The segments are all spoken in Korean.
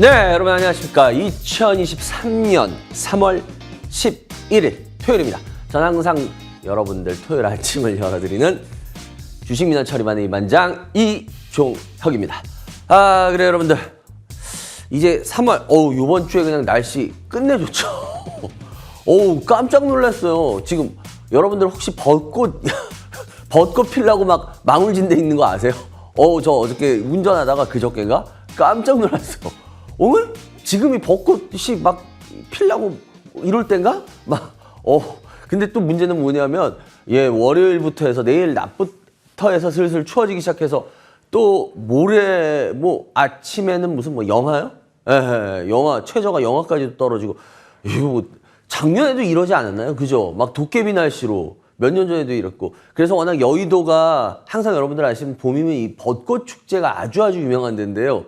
네, 여러분 안녕하십니까. 2023년 3월 11일 토요일입니다. 전 항상 여러분들 토요일 아침을 열어드리는 주식민원 처리반의 이반장 이종혁입니다. 그래요 여러분들. 이제 3월, 요번 주에 그냥 날씨 끝내줬죠. 깜짝 놀랐어요. 지금 여러분들 혹시 벚꽃 피려고 막 망울진데 있는 거 아세요? 저 어저께 운전하다가 그저께인가? 깜짝 놀랐어요. 오늘? 지금이 벚꽃이 막 피려고 이럴 땐가? 근데 또 문제는 뭐냐면, 월요일부터 해서 내일 낮부터 해서 슬슬 추워지기 시작해서 또 모레, 아침에는 무슨 영하요? 영하, 최저가 영하까지 떨어지고, 이거 작년에도 이러지 않았나요? 그죠? 막 도깨비 날씨로 몇 년 전에도 이랬고. 그래서 워낙 여의도가 항상 여러분들 아시는 봄이면 이 벚꽃 축제가 아주 유명한 데인데요.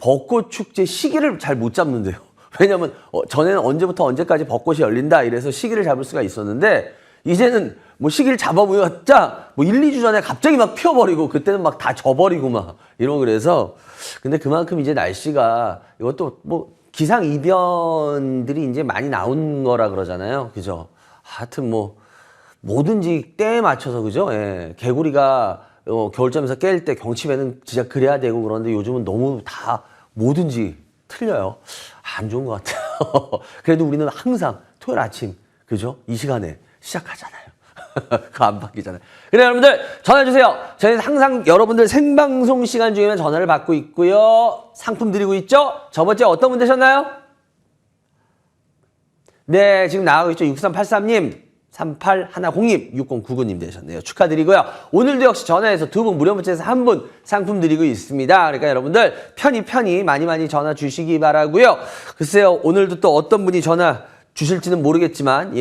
벚꽃 축제 시기를 잘 못 잡는데요. 왜냐면 전에는 언제부터 언제까지 벚꽃이 열린다 이래서 시기를 잡을 수가 있었는데 이제는 시기를 잡아보였자 1, 2주 전에 갑자기 막 피어버리고 그때는 막 다 져버리고 막 이러고 그래서 근데 그만큼 이제 날씨가 이것도 기상 이변들이 이제 많이 나온 거라 그러잖아요. 그죠? 하여튼 뭐든지 때에 맞춰서 그죠? 개구리가 겨울잠에서 깰 때 경칩에는 진짜 그래야 되고 그런데 요즘은 너무 다 뭐든지 틀려요. 안 좋은 것 같아요. 그래도 우리는 항상 토요일 아침 그죠? 이 시간에 시작하잖아요. 그거 안 바뀌잖아요. 그래 여러분들 전화주세요. 저희는 항상 여러분들 생방송 시간 중에만 전화를 받고 있고요. 상품 드리고 있죠? 저번 주에 어떤 분 되셨나요? 네, 지금 나가고 있죠. 6383님. 3810님, 6099님 되셨네요. 축하드리고요. 오늘도 역시 전화해서 두 분, 무료 문자에서 한 분 상품 드리고 있습니다. 그러니까 여러분들 편히 많이 전화 주시기 바라고요. 글쎄요, 오늘도 또 어떤 분이 전화 주실지는 모르겠지만,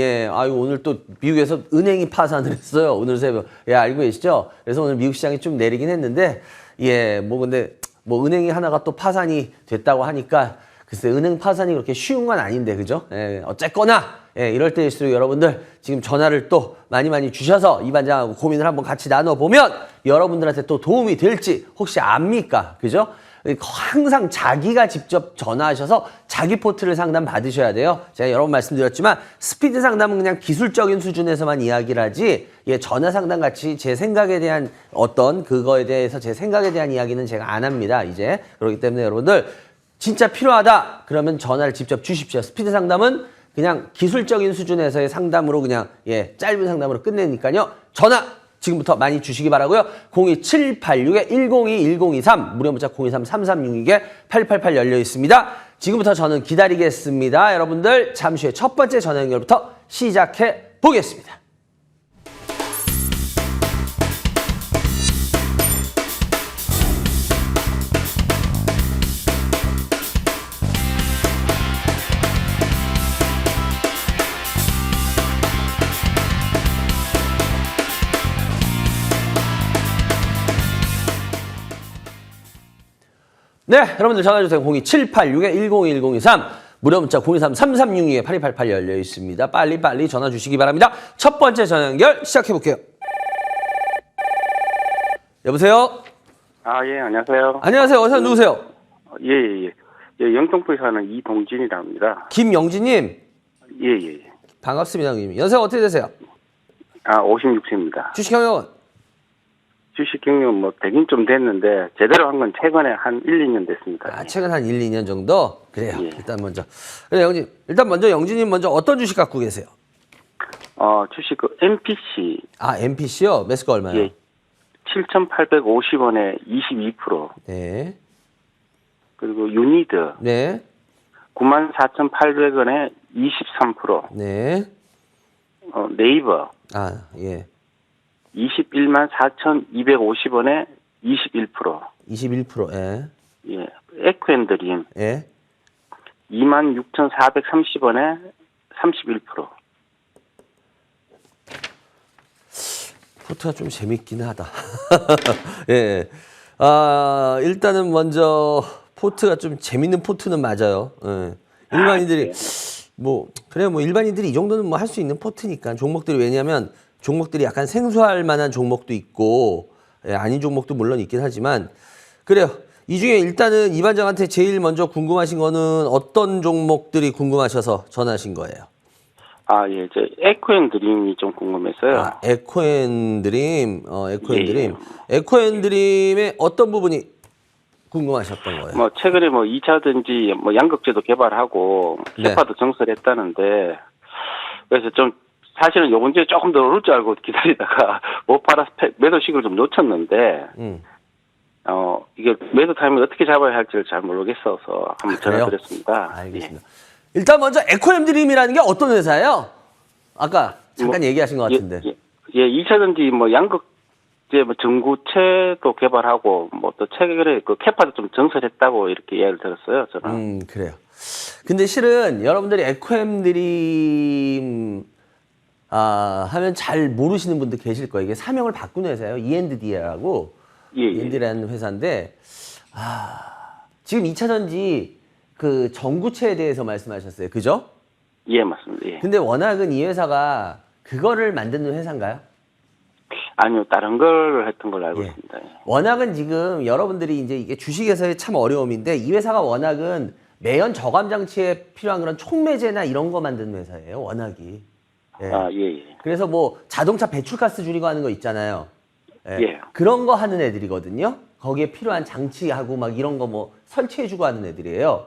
오늘 또 미국에서 은행이 파산을 했어요. 오늘 새벽. 알고 계시죠? 그래서 오늘 미국 시장이 좀 내리긴 했는데, 근데 은행이 하나가 또 파산이 됐다고 하니까, 글쎄, 은행 파산이 그렇게 쉬운 건 아닌데, 그죠? 어쨌거나, 이럴 때일수록 여러분들 지금 전화를 또 많이 주셔서 이 반장하고 고민을 한번 같이 나눠보면 여러분들한테 또 도움이 될지 혹시 압니까? 그죠? 항상 자기가 직접 전화하셔서 자기 포트를 상담 받으셔야 돼요. 제가 여러 번 말씀드렸지만 스피드 상담은 그냥 기술적인 수준에서만 이야기를 하지 전화 상담 같이 제 생각에 대한 그거에 대해서 제 생각에 대한 이야기는 제가 안 합니다. 이제 그렇기 때문에 여러분들 진짜 필요하다 그러면 전화를 직접 주십시오. 스피드 상담은 그냥 기술적인 수준에서의 상담으로 그냥 짧은 상담으로 끝내니까요. 전화 지금부터 많이 주시기 바라고요. 02786-102-1023 무료 문자 023-3362-888 열려 있습니다. 지금부터 저는 기다리겠습니다. 여러분들 잠시 후에 첫 번째 전화 연결부터 시작해 보겠습니다. 네, 여러분들 전화주세요. 02786-102-1023 무료 문자 023-3362-8288 열려 있습니다. 빨리 전화 주시기 바랍니다. 첫 번째 전화 연결 시작해 볼게요. 여보세요? 안녕하세요. 안녕하세요. 어서 누구세요? 영등포에 사는 이동진이라고 합니다. 김영진님? 예. 반갑습니다, 형님. 연세가 어떻게 되세요? 56세입니다. 주식 경영은? 주식 경영 되긴 좀 됐는데 제대로 한 건 최근에 한 1, 2년 됐습니다. 최근 한 1, 2년 정도? 그래요. 예. 일단 먼저. 그래, 영진. 일단 먼저 영진님 먼저 어떤 주식 갖고 계세요? 주식 MPC. MPC요? 매수가 얼마요? 예. 7,850원에 22%. 네. 그리고 유니드. 네. 94,800원에 23%. 네. 네이버. 예. 214,250원에 21%. 21%, 예. 에코앤드림. 예. 26,430원에 31%. 포트가 좀 재밌긴 하다. 예. 일단은 먼저 포트가 좀 재밌는 포트는 맞아요. 예. 일반인들이 일반인들이 이 정도는 할 수 있는 포트니까 종목들이 왜냐면 종목들이 약간 생소할 만한 종목도 있고 아닌 종목도 물론 있긴 하지만 그래요. 이 중에 일단은 이 반장한테 제일 먼저 궁금하신 거는 어떤 종목들이 궁금하셔서 전화하신 거예요? 예, 저 에코앤 드림이 좀 궁금했어요. 아, 에코앤드림, 에코앤드림. 예. 에코앤드림의 어떤 부분이 궁금하셨던 거예요? 뭐 최근에 뭐 2차 전지 뭐 양극재도 개발하고 네. 캐파도 정설했다는데 그래서 좀 사실은 요번 주에 조금 더 오를 줄 알고 기다리다가 못 팔아서 매도식을 좀 놓쳤는데 이게 매도 타이밍을 어떻게 잡아야 할지를 잘 모르겠어서 한번 그래요? 전화드렸습니다. 알겠습니다. 일단 먼저 에코앤드림이라는 게 어떤 회사예요? 아까 잠깐 얘기하신 것 같은데. 예, 2차 전지 뭐 양극재 뭐 전구체도 개발하고 뭐 또 최근에 그 캐파도 좀 정설했다고 이렇게 이야기를 들었어요. 저는. 그래요. 근데 실은 여러분들이 에코앤드림 하면 잘 모르시는 분들 계실 거예요. 이게 사명을 바꾼 회사예요. E&D라고. 예. E&D라는 회사인데 지금 2차 전지 그 전구체에 대해서 말씀하셨어요. 그죠? 예, 맞습니다. 예. 근데 워낙은 이 회사가 그거를 만드는 회사인가요? 아니요, 다른 걸 했던 걸로 알고 예. 있습니다. 예. 워낙은 지금 여러분들이 이제 이게 주식에서의 참 어려움인데 이 회사가 워낙은 매연 저감 장치에 필요한 그런 촉매제나 이런 거 만드는 회사예요. 워낙이. 예. 예. 그래서 뭐 자동차 배출가스 줄이고 하는 거 있잖아요. 예. 그런 거 하는 애들이거든요. 거기에 필요한 장치하고 막 이런 거 뭐 설치해주고 하는 애들이에요.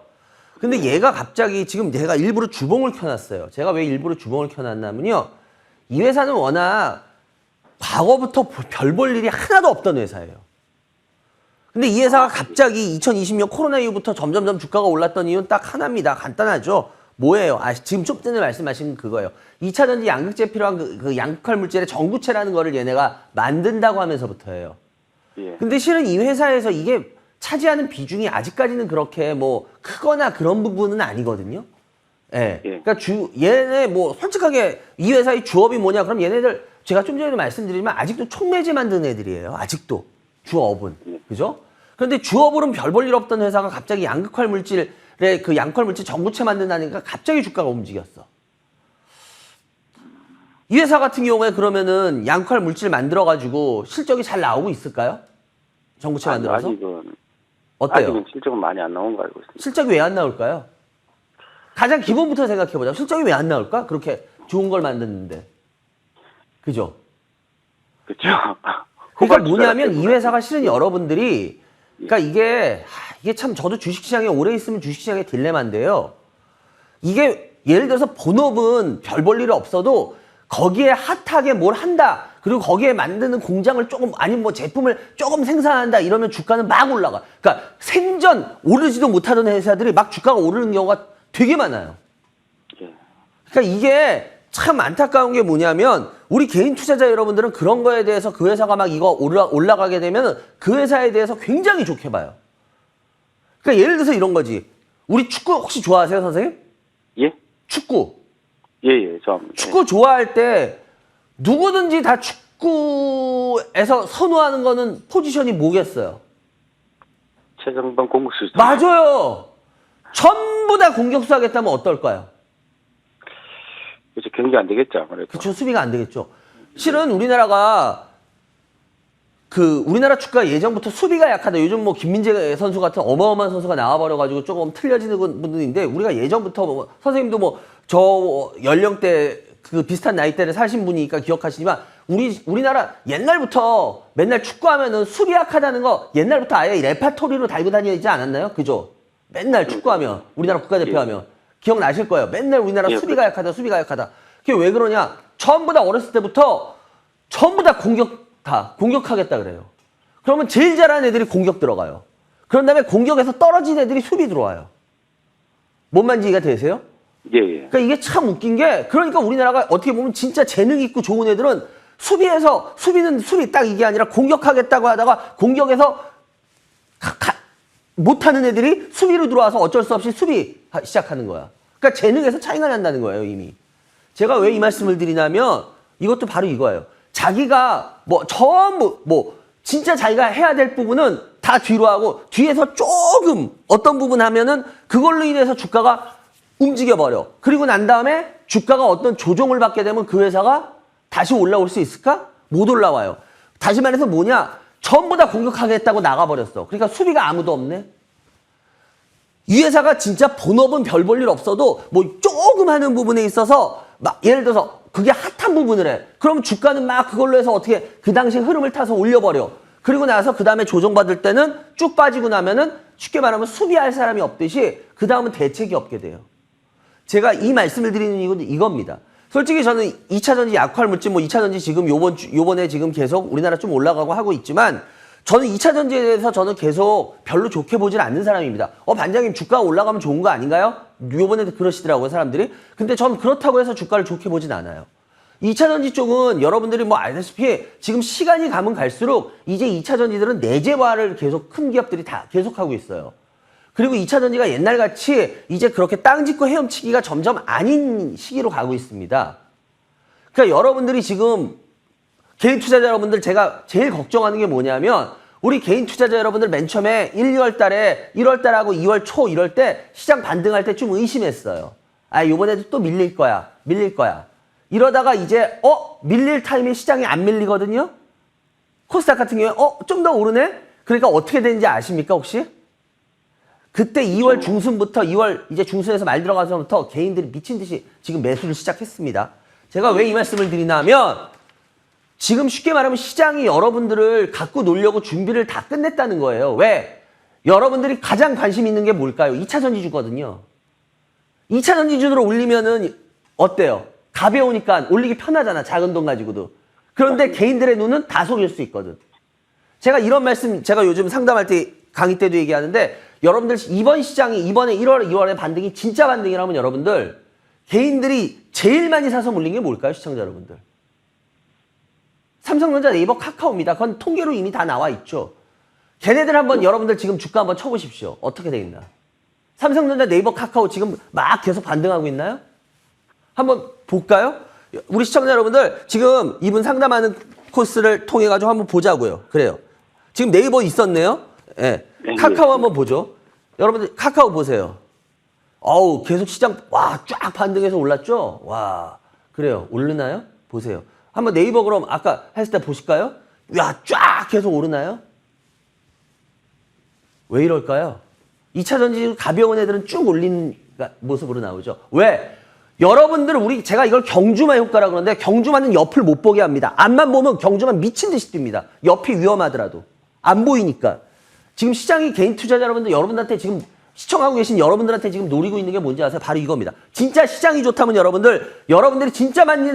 근데 얘가 갑자기 지금 제가 일부러 주봉을 켜놨어요. 제가 왜 일부러 주봉을 켜놨냐면요. 이 회사는 워낙 과거부터 별 볼 일이 하나도 없던 회사예요. 근데 이 회사가 갑자기 2020년 코로나 이후부터 점점점 주가가 올랐던 이유는 딱 하나입니다. 간단하죠. 뭐예요? 지금 좀 전에 말씀하신 그거예요. 2차 전지 양극재에 필요한 그 양극할 물질의 전구체라는 거를 얘네가 만든다고 하면서부터예요. 예. 근데 실은 이 회사에서 이게 차지하는 비중이 아직까지는 그렇게 뭐 크거나 그런 부분은 아니거든요. 예. 예. 그러니까 얘네 뭐 솔직하게 이 회사의 주업이 뭐냐? 그럼 얘네들 제가 좀 전에 말씀드리면 아직도 촉매제 만드는 애들이에요. 아직도 주업은. 그죠? 그런데 주업으로는 별 볼 일 없던 회사가 갑자기 양극할 물질의 그 양극할 물질 전구체 만든다니까 갑자기 주가가 움직였어. 이 회사 같은 경우에 그러면은 양극할 물질 만들어 가지고 실적이 잘 나오고 있을까요? 전구체 만들어서? 어때요? 아직은 실적은 많이 안 나온 거 알고 있습니다. 실적이 왜 안 나올까요? 가장 기본부터 생각해 보자. 실적이 왜 안 나올까? 그렇게 좋은 걸 만드는데. 그죠? 그렇죠. 그러니까 뭐냐면 이 회사가 실은 여러분들이 그러니까 이게 참 저도 주식시장에 오래 있으면 주식시장의 딜레마인데요. 이게 예를 들어서 본업은 별 볼 일이 없어도 거기에 핫하게 뭘 한다. 그리고 거기에 만드는 공장을 조금 아니면 뭐 제품을 조금 생산한다 이러면 주가는 막 올라가. 그러니까 생전 오르지도 못하던 회사들이 막 주가가 오르는 경우가 되게 많아요. 예. 그러니까 이게 참 안타까운 게 뭐냐면 우리 개인 투자자 여러분들은 그런 거에 대해서 그 회사가 막 이거 올라가게 되면 그 회사에 대해서 굉장히 좋게 봐요. 그러니까 예를 들어서 이런 거지. 우리 축구 혹시 좋아하세요, 선생님? 예? 축구. 예, 좋아합니다. 축구 좋아할 때 누구든지 다 축구에서 선호하는 거는 포지션이 뭐겠어요? 최정방 공격수. 맞아요. 전부 다 공격수 하겠다면 어떨까요? 그렇죠. 경기 안 되겠죠, 아무래도. 그쵸, 수비가 안 되겠죠. 실은 우리나라가 우리나라 축구가 예전부터 수비가 약하다. 요즘 뭐 김민재 선수 같은 어마어마한 선수가 나와버려가지고 조금 틀려지는 분들인데 우리가 예전부터 뭐 선생님도 뭐 저 연령대 그 비슷한 나이대를 사신 분이니까 기억하시지만 우리나라 옛날부터 맨날 축구하면은 수비 약하다는 거 옛날부터 아예 레파토리로 달고 다니지 않았나요? 그죠? 맨날 축구하면 우리나라 국가대표하면 기억나실 거예요. 맨날 우리나라 수비가 약하다, 수비가 약하다. 그게 왜 그러냐? 전부 다 어렸을 때부터 전부 다 공격하겠다 그래요. 그러면 제일 잘하는 애들이 공격 들어가요. 그런 다음에 공격에서 떨어진 애들이 수비 들어와요. 뭔 말인지 이해가 되세요? 예. 그러니까 이게 참 웃긴 게 그러니까 우리나라가 어떻게 보면 진짜 재능 있고 좋은 애들은 수비는 수비 딱 이게 아니라 공격하겠다고 하다가 공격에서 못하는 애들이 수비로 들어와서 어쩔 수 없이 수비 시작하는 거야. 그러니까 재능에서 차이가 난다는 거예요, 이미. 제가 왜 이 말씀을 드리냐면 이것도 바로 이거예요. 자기가 전부 진짜 자기가 해야 될 부분은 다 뒤로 하고 뒤에서 조금 어떤 부분 하면은 그걸로 인해서 주가가 움직여버려. 그리고 난 다음에 주가가 어떤 조정을 받게 되면 그 회사가 다시 올라올 수 있을까? 못 올라와요. 다시 말해서 뭐냐? 전부 다 공격하겠다고 나가버렸어. 그러니까 수비가 아무도 없네. 이 회사가 진짜 본업은 별 볼 일 없어도 뭐 조금 하는 부분에 있어서 막 예를 들어서 그게 핫한 부분을 해. 그럼 주가는 막 그걸로 해서 어떻게 그 당시 흐름을 타서 올려버려. 그리고 나서 그 다음에 조정받을 때는 쭉 빠지고 나면은 쉽게 말하면 수비할 사람이 없듯이 그 다음은 대책이 없게 돼요. 제가 이 말씀을 드리는 이유는 이겁니다. 솔직히 저는 2차전지 약화물질, 뭐 2차전지 지금 요번에 지금 계속 우리나라 좀 올라가고 하고 있지만 저는 2차전지에 대해서 저는 계속 별로 좋게 보질 않는 사람입니다. 반장님 주가가 올라가면 좋은 거 아닌가요? 요번에도 그러시더라고요, 사람들이. 근데 저는 그렇다고 해서 주가를 좋게 보진 않아요. 2차전지 쪽은 여러분들이 뭐 알다시피 지금 시간이 가면 갈수록 이제 2차전지들은 내재화를 계속 큰 기업들이 다 계속하고 있어요. 그리고 2차전지가 옛날같이 이제 그렇게 땅 짚고 헤엄치기가 점점 아닌 시기로 가고 있습니다. 그러니까 여러분들이 지금 개인 투자자 여러분들 제가 제일 걱정하는 게 뭐냐면 우리 개인 투자자 여러분들 맨 처음에 1, 2월 달에 1월 달하고 2월 초 이럴 때 시장 반등할 때 좀 의심했어요. 요번에도 또 밀릴 거야. 이러다가 이제 밀릴 타임에 시장이 안 밀리거든요. 코스닥 같은 경우에 좀 더 오르네? 그러니까 어떻게 되는지 아십니까 혹시? 그때 2월 중순부터 2월 이제 중순에서 말 들어가서부터 개인들이 미친 듯이 지금 매수를 시작했습니다. 제가 왜 이 말씀을 드리냐면 지금 쉽게 말하면 시장이 여러분들을 갖고 놀려고 준비를 다 끝냈다는 거예요. 왜? 여러분들이 가장 관심 있는 게 뭘까요? 2차 전지주거든요. 2차 전지주로 올리면은 어때요? 가벼우니까 올리기 편하잖아. 작은 돈 가지고도. 그런데 개인들의 눈은 다 속일 수 있거든. 제가 이런 말씀 제가 요즘 상담할 때 강의 때도 얘기하는데 여러분들 이번 시장이 이번에 1월, 2월의 반등이 진짜 반등이라면 여러분들 개인들이 제일 많이 사서 몰린 게 뭘까요? 시청자 여러분들. 삼성전자, 네이버, 카카오입니다. 그건 통계로 이미 다 나와 있죠. 걔네들 한번 여러분들 지금 주가 한번 쳐보십시오. 어떻게 돼 있나. 삼성전자, 네이버, 카카오 지금 막 계속 반등하고 있나요? 한번 볼까요? 우리 시청자 여러분들 지금 이분 상담하는 코스를 통해 가지고 한번 보자고요. 그래요. 지금 네이버 있었네요. 예. 카카오 한번 보죠. 여러분들 카카오 보세요. 계속 시장 쫙 반등해서 올랐죠? 그래요. 오르나요? 보세요. 한번 네이버 그럼 아까 했을 때 보실까요? 쫙 계속 오르나요? 왜 이럴까요? 2차 전지 가벼운 애들은 쭉 올린 모습으로 나오죠. 왜? 여러분들은 제가 이걸 경주마 효과라고 그러는데 경주마는 옆을 못 보게 합니다. 앞만 보면 경주마 미친 듯이 뜁니다. 옆이 위험하더라도. 안 보이니까. 지금 시장이 개인 투자자 여러분들한테 지금 시청하고 계신 여러분들한테 지금 노리고 있는 게 뭔지 아세요? 바로 이겁니다. 진짜 시장이 좋다면 여러분들이 진짜 많이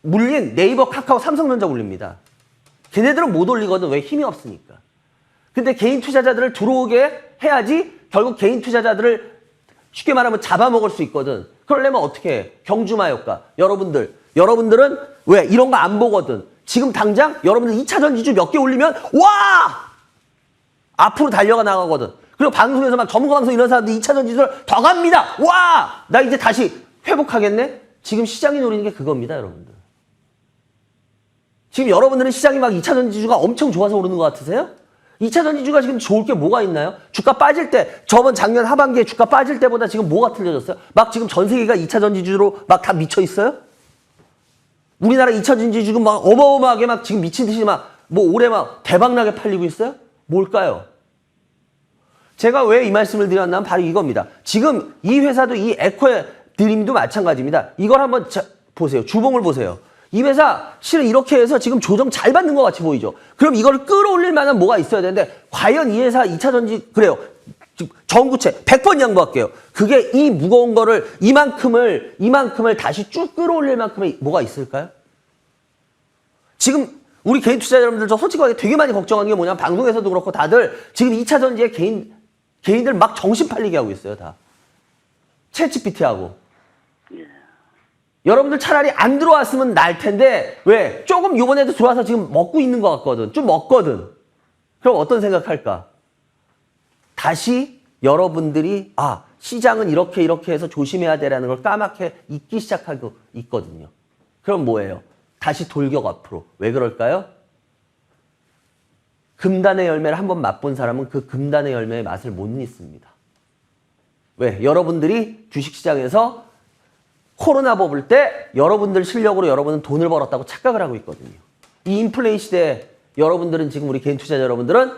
물린 네이버, 카카오, 삼성전자 올립니다. 걔네들은 못 올리거든. 왜? 힘이 없으니까. 근데 개인 투자자들을 들어오게 해야지 결국 개인 투자자들을 쉽게 말하면 잡아먹을 수 있거든. 그러려면 어떻게 해? 경주마 효과. 여러분들은 왜? 이런 거 안 보거든. 지금 당장 여러분들 2차 전지주 몇 개 올리면 앞으로 달려가 나가거든. 그리고 방송에서 막 전문가 방송 이런 사람들 2차 전지주를 더 갑니다. 나 이제 다시 회복하겠네? 지금 시장이 노리는 게 그겁니다, 여러분들. 지금 여러분들은 시장이 막 2차 전지주가 엄청 좋아서 오르는 것 같으세요? 2차 전지주가 지금 좋을 게 뭐가 있나요? 주가 빠질 때, 작년 하반기에 주가 빠질 때보다 지금 뭐가 틀려졌어요? 막 지금 전 세계가 2차 전지주로 막 다 미쳐 있어요? 우리나라 2차 전지주 지금 막 어마어마하게 막 지금 미친 듯이 올해 막 대박나게 팔리고 있어요? 뭘까요? 제가 왜 이 말씀을 드렸냐면 바로 이겁니다. 지금 이 회사도 이 에코의 드림도 마찬가지입니다. 이걸 한번 보세요. 주봉을 보세요. 이 회사 실은 이렇게 해서 지금 조정 잘 받는 것 같이 보이죠. 그럼 이걸 끌어올릴 만한 뭐가 있어야 되는데 과연 이 회사 2차 전지 그래요. 전구체 100번 양보할게요. 그게 이 무거운 거를 이만큼을 다시 쭉 끌어올릴 만큼의 뭐가 있을까요? 지금 우리 개인 투자자 여러분들 저 솔직하게 되게 많이 걱정하는 게 뭐냐면 방송에서도 그렇고 다들 지금 2차 전지에 개인들 막 정신 팔리게 하고 있어요. 다. 챗GPT하고. 여러분들 차라리 안 들어왔으면 날 텐데 왜? 조금 요번에도 들어와서 지금 먹고 있는 것 같거든. 좀 먹거든. 그럼 어떤 생각할까? 다시 여러분들이 시장은 이렇게 해서 조심해야 되라는 걸 까맣게 잊기 시작하고 있거든요. 그럼 뭐예요? 다시 돌격 앞으로. 왜 그럴까요? 금단의 열매를 한번 맛본 사람은 그 금단의 열매의 맛을 못 잊습니다. 왜? 여러분들이 주식시장에서 코로나 뽑을 때 여러분들 실력으로 여러분은 돈을 벌었다고 착각을 하고 있거든요. 이 인플레이 시대에 여러분들은 지금 우리 개인 투자자 여러분들은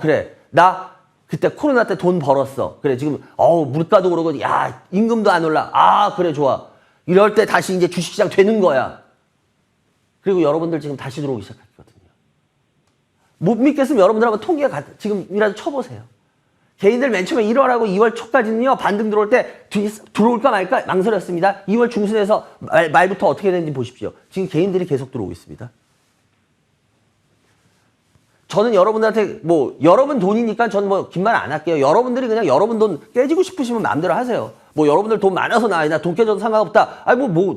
그래 나 그때 코로나 때 돈 벌었어. 그래 지금 물가도 오르고 야 임금도 안 올라. 그래 좋아. 이럴 때 다시 이제 주식시장 되는 거야. 그리고 여러분들 지금 다시 들어오기 시작했거든요. 못 믿겠으면 여러분들 한번 통계 지금이라도 쳐보세요. 개인들 맨 처음에 1월하고 2월 초까지는요, 반등 들어올 때 들어올까 말까 망설였습니다. 2월 중순에서 말부터 어떻게 되는지 보십시오. 지금 개인들이 계속 들어오고 있습니다. 저는 여러분들한테 여러분 돈이니까 저는 긴 말 안 할게요. 여러분들이 그냥 여러분 돈 깨지고 싶으시면 마음대로 하세요. 여러분들 돈 많아서 나 돈 깨져도 상관없다.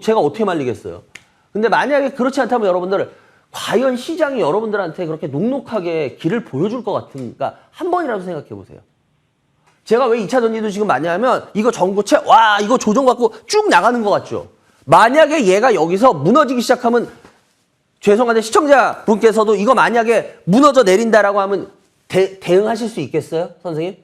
제가 어떻게 말리겠어요. 근데 만약에 그렇지 않다면 여러분들 과연 시장이 여러분들한테 그렇게 녹록하게 길을 보여줄 것 같으니까 한 번이라도 생각해 보세요. 제가 왜 2차 전지도 지금 많이 하면 이거 전고체 이거 조정받고 쭉 나가는 것 같죠. 만약에 얘가 여기서 무너지기 시작하면 죄송한데 시청자분께서도 이거 만약에 무너져 내린다라고 하면 대응하실 수 있겠어요? 선생님?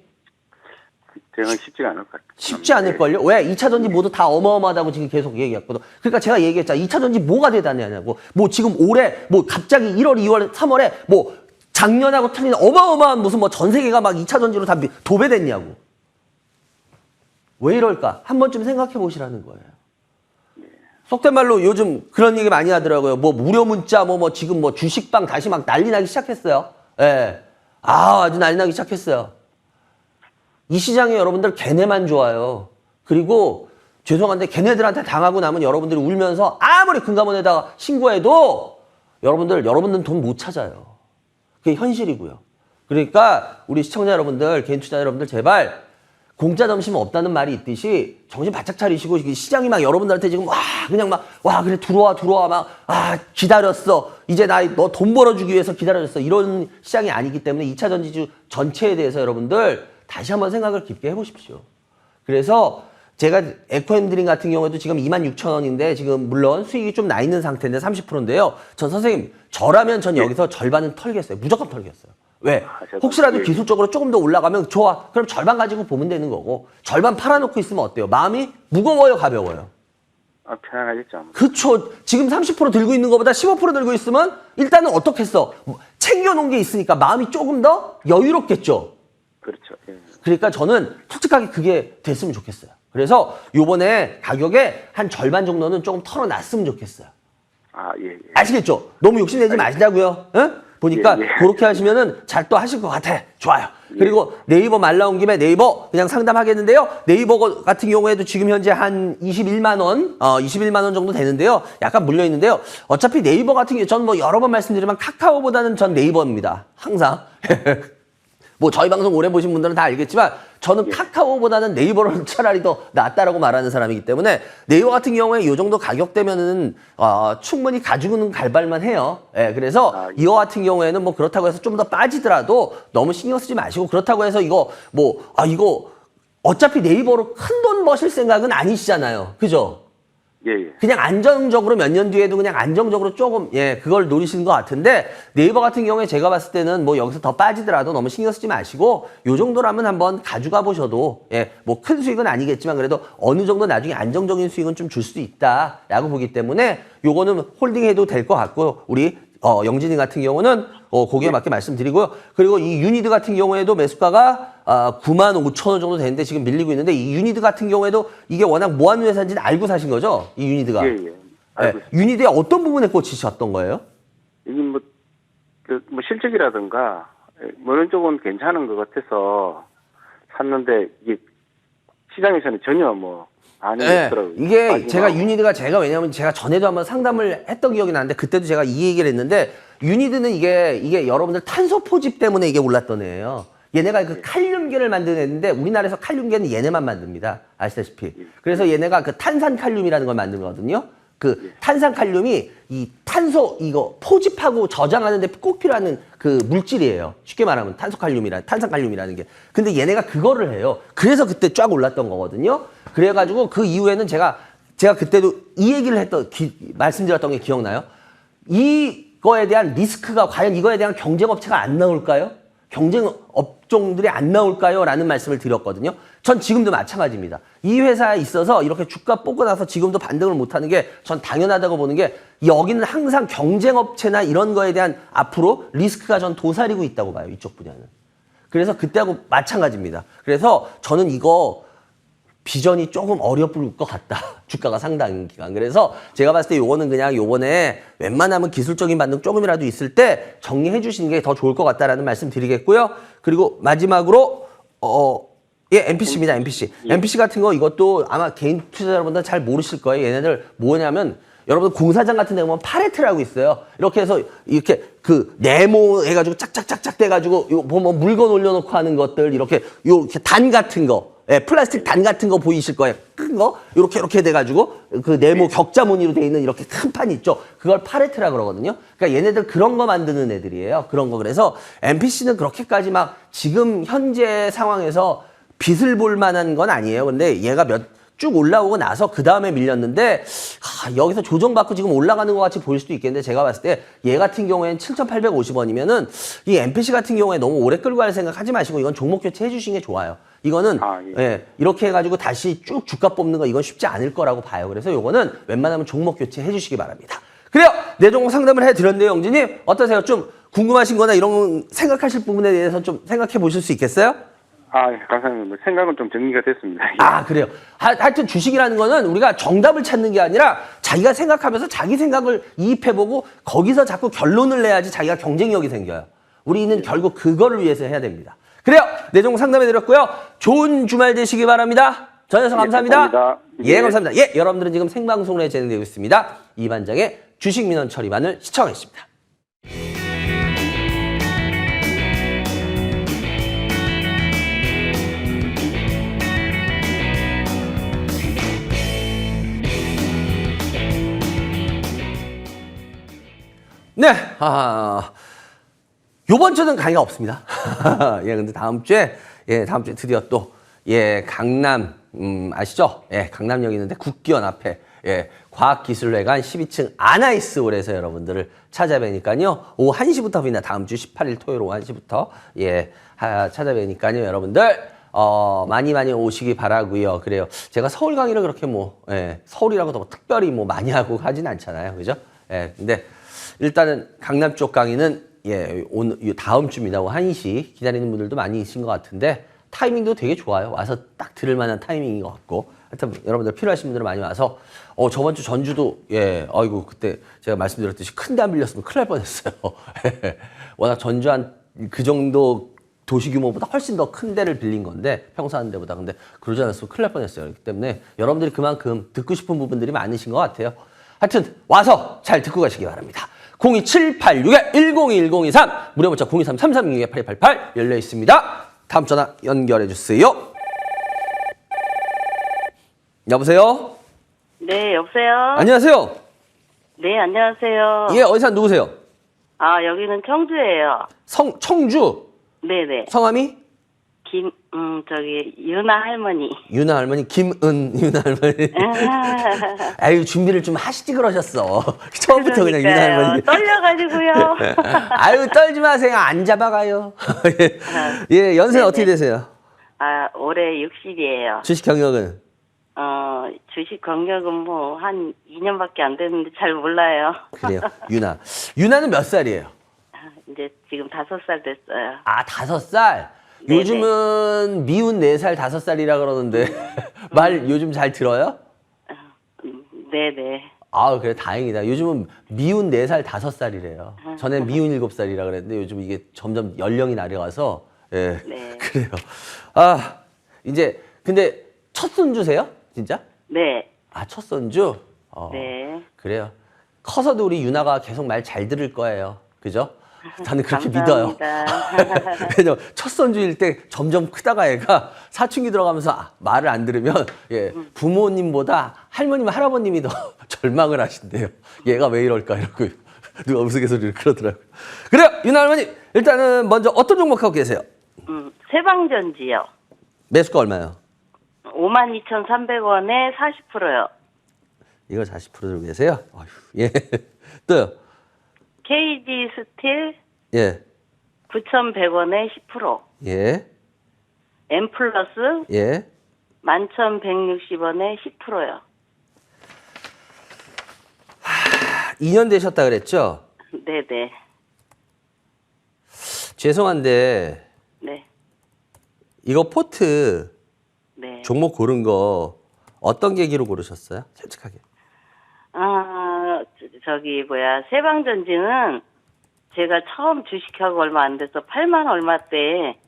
대응은 쉽지가 않을 것 같아요. 쉽지 않을걸요? 왜? 2차 전지 모두 다 어마어마하다고 지금 계속 얘기했거든. 그러니까 제가 얘기했잖아. 2차 전지 뭐가 대단하냐고. 지금 올해, 갑자기 1월, 2월, 3월에, 작년하고 틀린 어마어마한 무슨 전 세계가 막 2차 전지로 다 도배됐냐고. 왜 이럴까? 한 번쯤 생각해 보시라는 거예요. 속된 말로 요즘 그런 얘기 많이 하더라고요. 무료 문자, 지금 주식방 다시 막 난리 나기 시작했어요. 예. 아주 난리 나기 시작했어요. 이 시장에 여러분들 걔네만 좋아요. 그리고 죄송한데 걔네들한테 당하고 나면 여러분들이 울면서 아무리 금감원에다가 신고해도 여러분들은 돈 못 찾아요. 그게 현실이고요. 그러니까 우리 시청자 여러분들, 개인 투자자 여러분들 제발 공짜 점심은 없다는 말이 있듯이 정신 바짝 차리시고 시장이 막 여러분들한테 지금 그래 들어와 기다렸어. 이제 너 돈 벌어주기 위해서 기다려줬어. 이런 시장이 아니기 때문에 2차 전지주 전체에 대해서 여러분들 다시 한번 생각을 깊게 해보십시오. 그래서 제가 에코핸드링 같은 경우에도 지금 26,000원인데 지금 물론 수익이 좀 나 있는 상태인데 30%인데요. 선생님 저라면 전 여기서 절반은 털겠어요. 무조건 털겠어요. 왜? 혹시라도 기술적으로 조금 더 올라가면 좋아. 그럼 절반 가지고 보면 되는 거고 절반 팔아놓고 있으면 어때요? 마음이 무거워요, 가벼워요? 편안하겠죠. 그쵸. 지금 30% 들고 있는 것보다 15% 들고 있으면 일단은 어떻겠어? 챙겨놓은 게 있으니까 마음이 조금 더 여유롭겠죠. 그렇죠. 예. 그러니까 저는 솔직하게 그게 됐으면 좋겠어요. 그래서 요번에 가격에 한 절반 정도는 조금 털어놨으면 좋겠어요. 예. 아시겠죠? 너무 욕심내지 마시자고요. 응? 보니까 예. 그렇게 하시면은 잘 또 하실 것 같아. 좋아요. 그리고 네이버 말 나온 김에 네이버 그냥 상담하겠는데요. 네이버 같은 경우에도 지금 현재 한 21만 원, 21만 원 정도 되는데요. 약간 물려 있는데요. 어차피 네이버 같은 경우 전 여러 번 말씀드리지만 카카오보다는 전 네이버입니다. 항상. 저희 방송 오래 보신 분들은 다 알겠지만 저는 카카오보다는 네이버를 차라리 더 낫다라고 말하는 사람이기 때문에 네이버 같은 경우에 이 정도 가격대면은 충분히 가지고는 갈발만 해요. 예, 그래서 이거 같은 경우에는 그렇다고 해서 좀 더 빠지더라도 너무 신경 쓰지 마시고 그렇다고 해서 이거 어차피 네이버로 큰 돈 버실 생각은 아니시잖아요. 그죠? 예. 그냥 안정적으로 몇 년 뒤에도 그냥 안정적으로 조금 그걸 노리시는 것 같은데 네이버 같은 경우에 제가 봤을 때는 여기서 더 빠지더라도 너무 신경 쓰지 마시고 요 정도라면 한번 가져가 보셔도 큰 수익은 아니겠지만 그래도 어느 정도 나중에 안정적인 수익은 좀 줄 수 있다라고 보기 때문에 요거는 홀딩해도 될 것 같고 우리 영진이 같은 경우는 거기에 맞게 말씀드리고요. 그리고 이 유니드 같은 경우에도 매수가가 95,000원 정도 되는데 지금 밀리고 있는데 이 유니드 같은 경우에도 이게 워낙 뭐하는 회사인지는 알고 사신 거죠? 이 유니드가. 예. 알고 있습니다. 유니드의 어떤 부분에 꽂히셨던 거예요? 이게 실적이라든가 이런 쪽은 괜찮은 것 같아서 샀는데 이게 시장에서는 전혀 반응이 없더라고요. 이게 유니드가 왜냐면 제가 전에도 한번 상담을 했던 기억이 나는데 그때도 제가 이 얘기를 했는데 유니드는 이게 여러분들 탄소 포집 때문에 이게 올랐던 애예요. 얘네가 그 칼륨계를 만드는데 우리나라에서 칼륨계는 얘네만 만듭니다. 아시다시피. 그래서 얘네가 그 탄산칼륨이라는 걸 만들거든요. 그 탄산칼륨이 이 탄소 이거 포집하고 저장하는데 꼭 필요한 그 물질이에요. 쉽게 말하면 탄산칼륨이라는 게. 근데 얘네가 그거를 해요. 그래서 그때 쫙 올랐던 거거든요. 그래가지고 그 이후에는 제가 그때도 이 얘기를 말씀드렸던 게 기억나요? 이거에 대한 리스크가 과연 이거에 대한 경쟁업체가 안 나올까요? 업종들이 안 나올까요? 라는 말씀을 드렸거든요. 전 지금도 마찬가지입니다. 이 회사에 있어서 이렇게 주가 뽑고 나서 지금도 반등을 못하는 게 전 당연하다고 보는 게 여기는 항상 경쟁업체나 이런 거에 대한 앞으로 리스크가 전 도사리고 있다고 봐요. 이쪽 분야는. 그래서 그때하고 마찬가지입니다. 그래서 저는 이거 비전이 조금 어렵을 것 같다. 주가가 상당 기간. 그래서 제가 봤을 때 요거는 그냥 요번에 웬만하면 기술적인 반등 조금이라도 있을 때 정리해 주시는 게 더 좋을 것 같다라는 말씀 드리겠고요. 그리고 마지막으로 예, MPC입니다. MPC. MPC 같은 거 이것도 아마 개인 투자자분들 잘 모르실 거예요. 얘네들 뭐냐면 여러분 공사장 같은 데 보면 파레트라고 있어요. 이렇게 해서 이렇게 그 네모 해가지고 짝짝짝짝 돼가지고 요 뭐 물건 올려놓고 하는 것들 이렇게 단 같은 거. 예, 플라스틱 단 같은 거 보이실 거예요. 큰 거 이렇게 돼가지고 그 네모 격자 무늬로 돼 있는 이렇게 큰 판이 있죠. 그걸 파레트라 그러거든요. 그러니까 얘네들 그런 거 만드는 애들이에요. 그런 거. 그래서 MPC는 그렇게까지 막 지금 현재 상황에서 빛을 볼 만한 건 아니에요. 근데 얘가 쭉 올라오고 나서 그 다음에 밀렸는데 여기서 조정받고 지금 올라가는 것 같이 보일 수도 있겠는데 제가 봤을 때 얘 같은 경우에는 7,850원이면은 이 MPC 같은 경우에 너무 오래 끌고 갈 생각 하지 마시고 이건 종목 교체 해주시는 게 좋아요. 이거는 예, 이렇게 해가지고 다시 쭉 주가 뽑는 거 이건 쉽지 않을 거라고 봐요. 그래서 요거는 웬만하면 종목 교체 해주시기 바랍니다. 그래요. 내 종목 상담을 해드렸는데요. 영진님 어떠세요? 좀 궁금하신 거나 이런 생각하실 부분에 대해서 좀 생각해 보실 수 있겠어요? 예, 감사합니다. 생각은 좀 정리가 됐습니다. 아, 그래요. 하여튼 주식이라는 거는 우리가 정답을 찾는 게 아니라 자기가 생각하면서 자기 생각을 이입해보고 거기서 자꾸 결론을 내야지 자기가 경쟁력이 생겨요. 우리는 결국 그거를 위해서 해야 됩니다. 그래요. 내종 상담해드렸고요. 좋은 주말 되시기 바랍니다. 전해서 감사합니다. 감사합니다. 예, 감사합니다. 예, 여러분들은 지금 생방송으로 진행되고 있습니다. 이반장의 주식민원 처리반을 시청하겠습니다. 네, 요번 주는 강의가 없습니다. 예, 근데 다음 주에 드디어 또, 예, 강남, 아시죠? 예, 강남역 있는데 국기원 앞에, 예, 과학기술회관 12층 아나이스홀에서 여러분들을 찾아뵈니까요. 오후 1시부터 봅니다. 다음 주 18일 토요일 오후 1시부터, 예, 찾아뵈니까요. 여러분들, 많이 오시기 바라고요. 그래요. 제가 서울 강의를 그렇게 예, 서울이라고 더 특별히 많이 하고 하진 않잖아요. 그죠? 예, 근데, 일단은 강남 쪽 강의는 예, 오늘 다음 주입니다. 1시 기다리는 분들도 많이 계신 것 같은데 타이밍도 되게 좋아요. 와서 딱 들을 만한 타이밍인 것 같고 하여튼 여러분들 필요하신 분들은 많이 와서 저번 주 전주도 예, 아이고 그때 제가 말씀드렸듯이 큰 데 안 빌렸으면 큰일 날 뻔했어요. 워낙 전주 한 그 정도 도시 규모보다 훨씬 더 큰 데를 빌린 건데 평소 하는 데보다 근데 그러지 않았으면 큰일 날 뻔했어요. 그렇기 때문에 여러분들이 그만큼 듣고 싶은 부분들이 많으신 것 같아요. 하여튼 와서 잘 듣고 가시기 바랍니다. 02786-1023 무료 문자 023-336-8288 열려 있습니다. 다음 전화 연결해 주세요. 여보세요? 네, 여보세요? 안녕하세요. 네, 안녕하세요. 예, 어디 사는 누구세요? 여기는 청주예요. 청주? 네네. 성함이? 유나 할머니. 유나 할머니, 유나 할머니. 아유, 준비를 좀 하시지 그러셨어. 처음부터 그냥 유나 할머니. 떨려가지고요. 아유, 떨지 마세요. 안 잡아가요. 예, 연세는 어떻게 되세요? 올해 60이에요. 주식 경력은? 주식 경력은 한 2년밖에 안 됐는데 잘 몰라요. 그래요. 유나는 몇 살이에요? 이제 지금 5살 됐어요. 5살? 네네. 요즘은 미운 4살, 5살이라 그러는데 말 요즘 잘 들어요? 네네. 그래 다행이다. 요즘은 미운 4살, 5살이래요. 전엔 미운 7살이라 그랬는데 요즘 이게 점점 연령이 내려가서 예. 네. 그래요. 이제 근데 첫 손주세요? 진짜? 네. 첫 손주? 네. 그래요. 커서도 우리 유나가 계속 말 잘 들을 거예요. 그죠? 나는 그렇게 감사합니다. 믿어요. 왜냐면 첫 손주일 때 점점 크다가 얘가 사춘기 들어가면서 말을 안 들으면 예, 부모님보다 할머님, 할아버님이 더 절망을 하신대요. 얘가 왜 이럴까 이러고 누가 우스갯소리를 그러더라고요. 그래요, 유나 할머니 일단은 먼저 어떤 종목 하고 계세요? 세방전지요. 매수가 얼마요? 52,300원에 40%요. 이거 40% 들고 계세요? 어휴, 예. 또요? KG 스틸 예. 9,100원에 10%. 예. M 플러스 예. 11,160원에 10%요. 2년 되셨다 그랬죠? 네네. 죄송한데 네. 이거 포트 네. 종목 고른 거 어떤 계기로 고르셨어요? 솔직하게. 세방전지는 제가 처음 주식하고 얼마 안 돼서 8만 얼마 때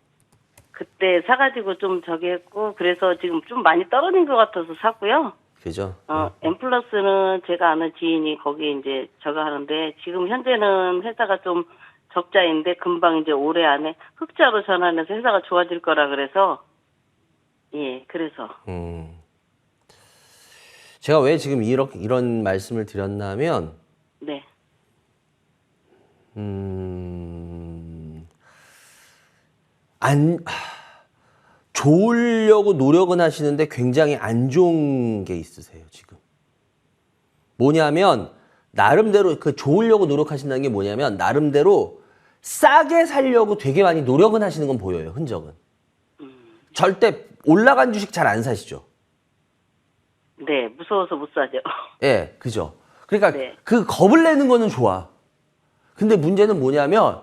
그때 사가지고 좀 저기 했고, 그래서 지금 좀 많이 떨어진 것 같아서 샀고요. 그죠? M 플러스는 제가 아는 지인이 거기 이제 저거 하는데, 지금 현재는 회사가 좀 적자인데 금방 이제 올해 안에 흑자로 전환해서 회사가 좋아질 거라 그래서, 예, 그래서. 제가 왜 지금 이런 말씀을 드렸냐면, 네. 좋으려고 노력은 하시는데 굉장히 안 좋은 게 있으세요, 지금. 뭐냐면, 나름대로, 좋으려고 노력하신다는 게 뭐냐면, 나름대로 싸게 살려고 되게 많이 노력은 하시는 건 보여요, 흔적은. 절대 올라간 주식 잘 안 사시죠? 네, 무서워서 못 사죠. 예, 그죠? 그러니까 네. 그 겁을 내는 거는 좋아. 근데 문제는 뭐냐면,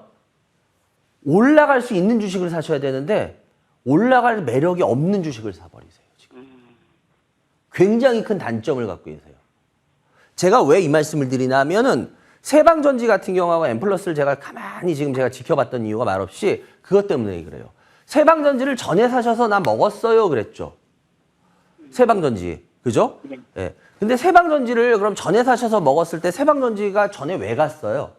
올라갈 수 있는 주식을 사셔야 되는데, 올라갈 매력이 없는 주식을 사버리세요, 지금. 굉장히 큰 단점을 갖고 계세요. 제가 왜 이 말씀을 드리냐면은, 세방전지 같은 경우하고 엠플러스를 제가 가만히 지금 제가 지켜봤던 이유가 말없이 그것 때문에 그래요. 세방전지를 전에 사셔서 나 먹었어요, 그랬죠. 세방전지. 그죠? 네. 예. 근데 세방전지를 그럼 전에 사셔서 먹었을 때 세방전지가 전에 왜 갔어요?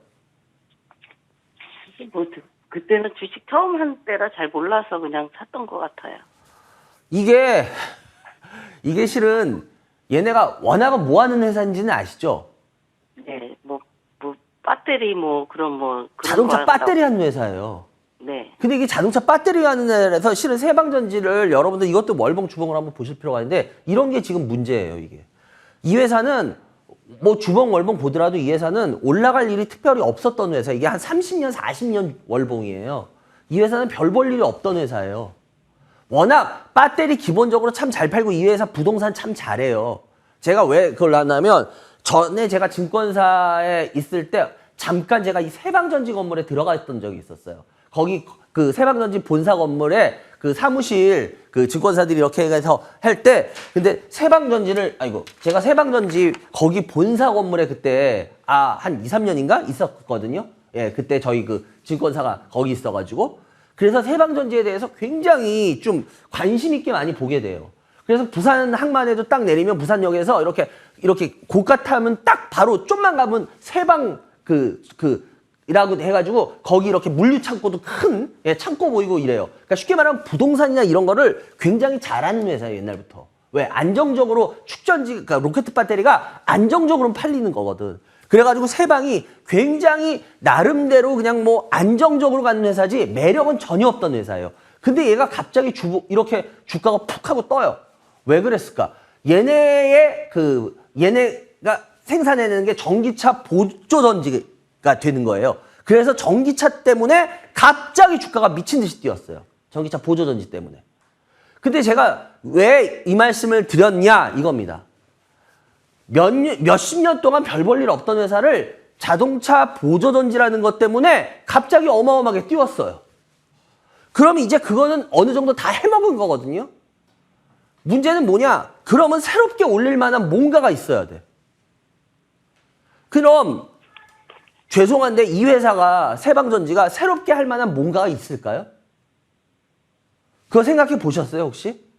그때는 주식 처음 한 때라 잘 몰라서 그냥 샀던 것 같아요. 이게 실은 얘네가 워낙은 뭐 하는 회사인지는 아시죠? 네, 배터리 그런 자동차 거 배터리 하는 회사예요. 네. 근데 이게 자동차 배터리 하는 데라서 실은 세방전지를 여러분들 이것도 월봉 주봉을 한번 보실 필요가 있는데 이런 게 지금 문제예요, 이게. 이 회사는 주봉 월봉 보더라도 이 회사는 올라갈 일이 특별히 없었던 회사. 이게 한 30년, 40년 월봉이에요. 이 회사는 별 볼 일이 없던 회사예요. 워낙 배터리 기본적으로 참 잘 팔고 이 회사 부동산 참 잘해요. 제가 왜 그걸 하냐면 전에 제가 증권사에 있을 때 잠깐 제가 이 세방전지 건물에 들어가 있던 적이 있었어요. 거기 그 세방전지 본사 건물에 그 사무실 그 증권사들이 이렇게 해서 할 때 근데 제가 세방전지 거기 본사 건물에 그때 한 2, 3년인가 있었거든요. 예, 그때 저희 그 증권사가 거기 있어가지고 그래서 세방전지에 대해서 굉장히 좀 관심 있게 많이 보게 돼요. 그래서 부산 항만에도 딱 내리면 부산역에서 이렇게 고가 타면 딱 바로 좀만 가면 세방 이라고 해가지고 거기 이렇게 물류 창고도 큰 창고 보이고 이래요. 그러니까 쉽게 말하면 부동산이나 이런 거를 굉장히 잘하는 회사예요, 옛날부터. 왜? 안정적으로 그러니까 로켓 배터리가 안정적으로 팔리는 거거든. 그래가지고 세방이 굉장히 나름대로 그냥 안정적으로 가는 회사지 매력은 전혀 없던 회사예요. 근데 얘가 갑자기 이렇게 주가가 푹 하고 떠요. 왜 그랬을까? 얘네가 생산해내는 게 전기차 보조전지가 되는 거예요. 그래서 전기차 때문에 갑자기 주가가 미친 듯이 뛰었어요. 전기차 보조전지 때문에. 근데 제가 왜 이 말씀을 드렸냐 이겁니다. 몇십 년 동안 별 볼 일 없던 회사를 자동차 보조전지라는 것 때문에 갑자기 어마어마하게 띄웠어요. 그럼 이제 그거는 어느 정도 다 해먹은 거거든요. 문제는 뭐냐? 그러면 새롭게 올릴 만한 뭔가가 있어야 돼. 그럼 죄송한데 이 회사가 세방전지가 새롭게 할 만한 뭔가가 있을까요? 그거 생각해 보셨어요, 혹시?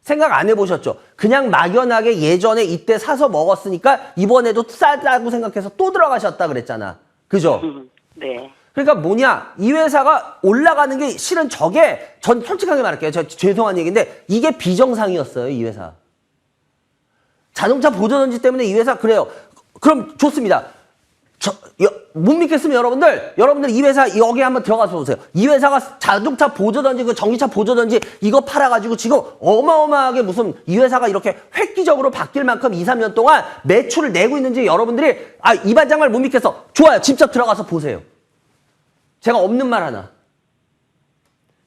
생각 안 해보셨죠? 그냥 막연하게 예전에 이때 사서 먹었으니까 이번에도 싸다고 생각해서 또 들어가셨다 그랬잖아. 그죠? 네. 그러니까 뭐냐? 이 회사가 올라가는 게 실은 전 솔직하게 말할게요. 죄송한 얘기인데 이게 비정상이었어요, 이 회사. 자동차 보조전지 때문에 이 회사 그래요. 그럼 좋습니다. 못 믿겠으면 여러분들 이 회사 여기 한번 들어가서 보세요. 이 회사가 자동차 보조전지 전기차 보조전지 이거 팔아가지고 지금 어마어마하게 무슨 이 회사가 이렇게 획기적으로 바뀔 만큼 2, 3년 동안 매출을 내고 있는지 여러분들이 이 반장말 못 믿겠어. 좋아요. 직접 들어가서 보세요. 제가 없는 말 하나.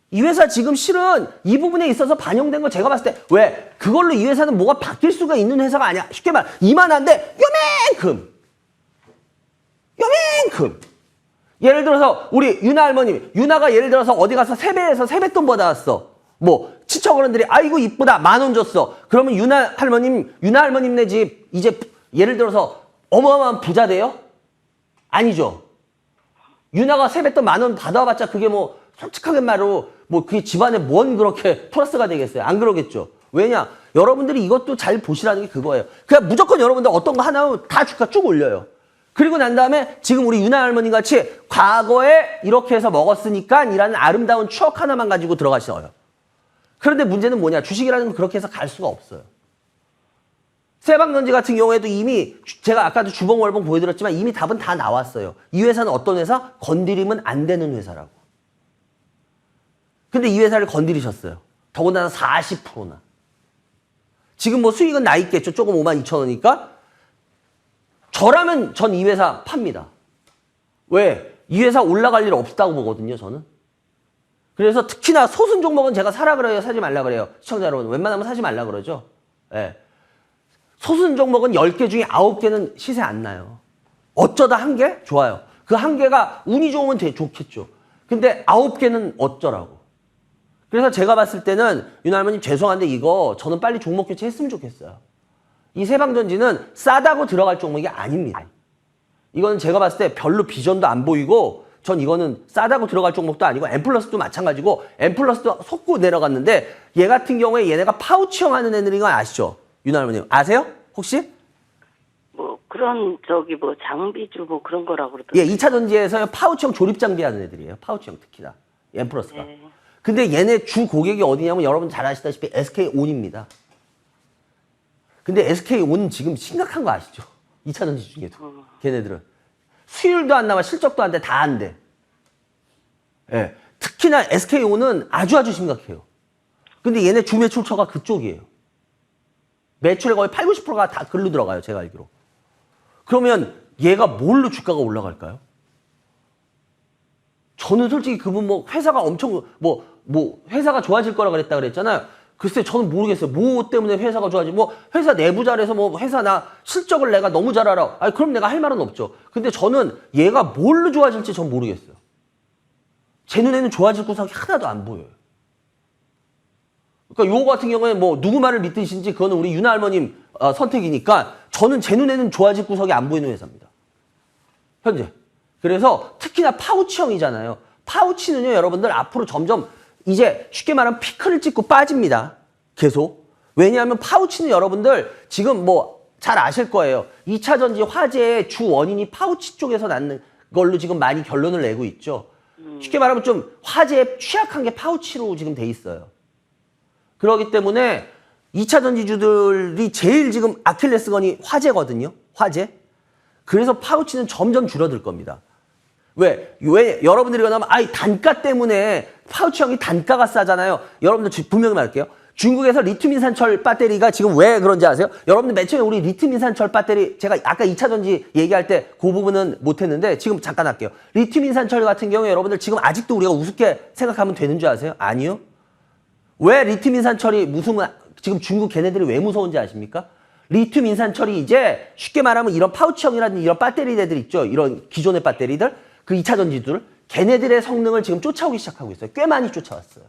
이 회사 지금 실은 이 부분에 있어서 반영된 거 제가 봤을 때 왜 그걸로 이 회사는 뭐가 바뀔 수가 있는 회사가 아니야. 쉽게 말 이만한데 요만큼 예를 들어서 우리 유나 할머님, 유나가 예를 들어서 어디 가서 세배에서 세뱃돈 받아왔어. 뭐 친척어른들이 아이고 이쁘다 10,000원 줬어. 그러면 유나 할머님네 집 이제 예를 들어서 어마어마한 부자 돼요? 아니죠. 유나가 세뱃돈 10,000원 받아봤자 그게 뭐 솔직하게 말로 뭐 그게 집안에 뭔 그렇게 플러스가 되겠어요? 안 그러겠죠. 왜냐? 여러분들이 이것도 잘 보시라는 게 그거예요. 그냥 무조건 여러분들 어떤 거 하나 하면 다 주가 쭉 올려요. 그리고 난 다음에 지금 우리 유나 할머님 같이 과거에 이렇게 해서 먹었으니까 이라는 아름다운 추억 하나만 가지고 들어가셔요. 그런데 문제는 뭐냐? 주식이라는 건 그렇게 해서 갈 수가 없어요. 세방전지 같은 경우에도 이미 제가 아까도 주봉월봉 보여드렸지만 이미 답은 다 나왔어요. 이 회사는 어떤 회사? 건드리면 안 되는 회사라고. 근데 이 회사를 건드리셨어요. 더군다나 40%나. 지금 뭐 수익은 나 있겠죠. 조금 52,000원이니까. 저라면 전 이 회사 팝니다. 왜? 이 회사 올라갈 일 없다고 보거든요, 저는. 그래서 특히나 소순 종목은 제가 사라 그래요, 사지 말라 그래요. 시청자 여러분, 웬만하면 사지 말라 그러죠. 예. 소순 종목은 10개 중에 9개는 시세 안 나요. 어쩌다 1개? 좋아요. 그 1개가 운이 좋으면 좋겠죠. 근데 9개는 어쩌라고. 그래서 제가 봤을 때는 윤 할머님 죄송한데 이거 저는 빨리 종목 교체했으면 좋겠어요. 이 세방전지는 싸다고 들어갈 종목이 아닙니다. 이거는 제가 봤을 때 별로 비전도 안 보이고 전 이거는 싸다고 들어갈 종목도 아니고 엠플러스도 마찬가지고 엠플러스도 속고 내려갔는데 얘 같은 경우에 얘네가 파우치형 하는 애들인 거 아시죠? 윤 할머님 아세요? 혹시? 뭐 그런 뭐 장비주 뭐 그런 거라고 그러더라고요. 예, 2차 전지에서 파우치형 조립 장비 하는 애들이에요. 파우치형 특히나 엠플러스가. 네. 근데 얘네 주 고객이 어디냐면 여러분 잘 아시다시피 SK온입니다. 근데 SK온 지금 심각한 거 아시죠? 2차 전지 중에도. 걔네들은. 수율도 안 나와, 실적도 안 돼, 다 안 돼. 예. 특히나 SK온은 아주 심각해요. 근데 얘네 주 매출처가 그쪽이에요. 매출의 거의 80, 90%가 다 글로 들어가요, 제가 알기로. 그러면 얘가 뭘로 주가가 올라갈까요? 저는 솔직히 그분 뭐 회사가 엄청 회사가 좋아질 거라 그랬다 그랬잖아요. 글쎄 저는 모르겠어요. 뭐 때문에 회사가 좋아지? 뭐 회사 내부 잘해서 뭐 회사 나 실적을 내가 너무 잘 알아. 아니 그럼 내가 할 말은 없죠. 근데 저는 얘가 뭘로 좋아질지 전 모르겠어요. 제 눈에는 좋아질 구석이 하나도 안 보여요. 그러니까 요거 같은 경우에 뭐 누구 말을 믿으신지 그거는 우리 유나 할머님 선택이니까 저는 제 눈에는 좋아질 구석이 안 보이는 회사입니다. 현재. 그래서 특히나 파우치형이잖아요. 파우치는요, 여러분들 앞으로 점점 이제 쉽게 말하면 피크를 찍고 빠집니다. 계속. 왜냐하면 파우치는 여러분들 지금 뭐 잘 아실 거예요. 2차 전지 화재의 주 원인이 파우치 쪽에서 낳는 걸로 지금 많이 결론을 내고 있죠. 쉽게 말하면 좀 화재에 취약한 게 파우치로 지금 돼 있어요. 그렇기 때문에 2차 전지주들이 제일 지금 아킬레스건이 화재거든요. 화재. 그래서 파우치는 점점 줄어들 겁니다. 왜 여러분들이 그러면 단가 때문에 파우치형이 단가가 싸잖아요. 여러분들 분명히 말할게요. 중국에서 리튬 인산철 배터리가 지금 왜 그런지 아세요? 여러분들 맨 처음에 우리 리튬 인산철 배터리 제가 아까 2차 전지 얘기할 때 그 부분은 못했는데 지금 잠깐 할게요. 리튬 인산철 같은 경우에 여러분들 지금 아직도 우리가 우습게 생각하면 되는 줄 아세요? 아니요. 왜 리튬 인산철이 지금 중국 걔네들이 왜 무서운지 아십니까? 리튬 인산철이 이제 쉽게 말하면 이런 파우치형이라든지 이런 배터리들 있죠. 이런 기존의 배터리들 그 2차 전지들 걔네들의 성능을 지금 쫓아오기 시작하고 있어요. 꽤 많이 쫓아왔어요.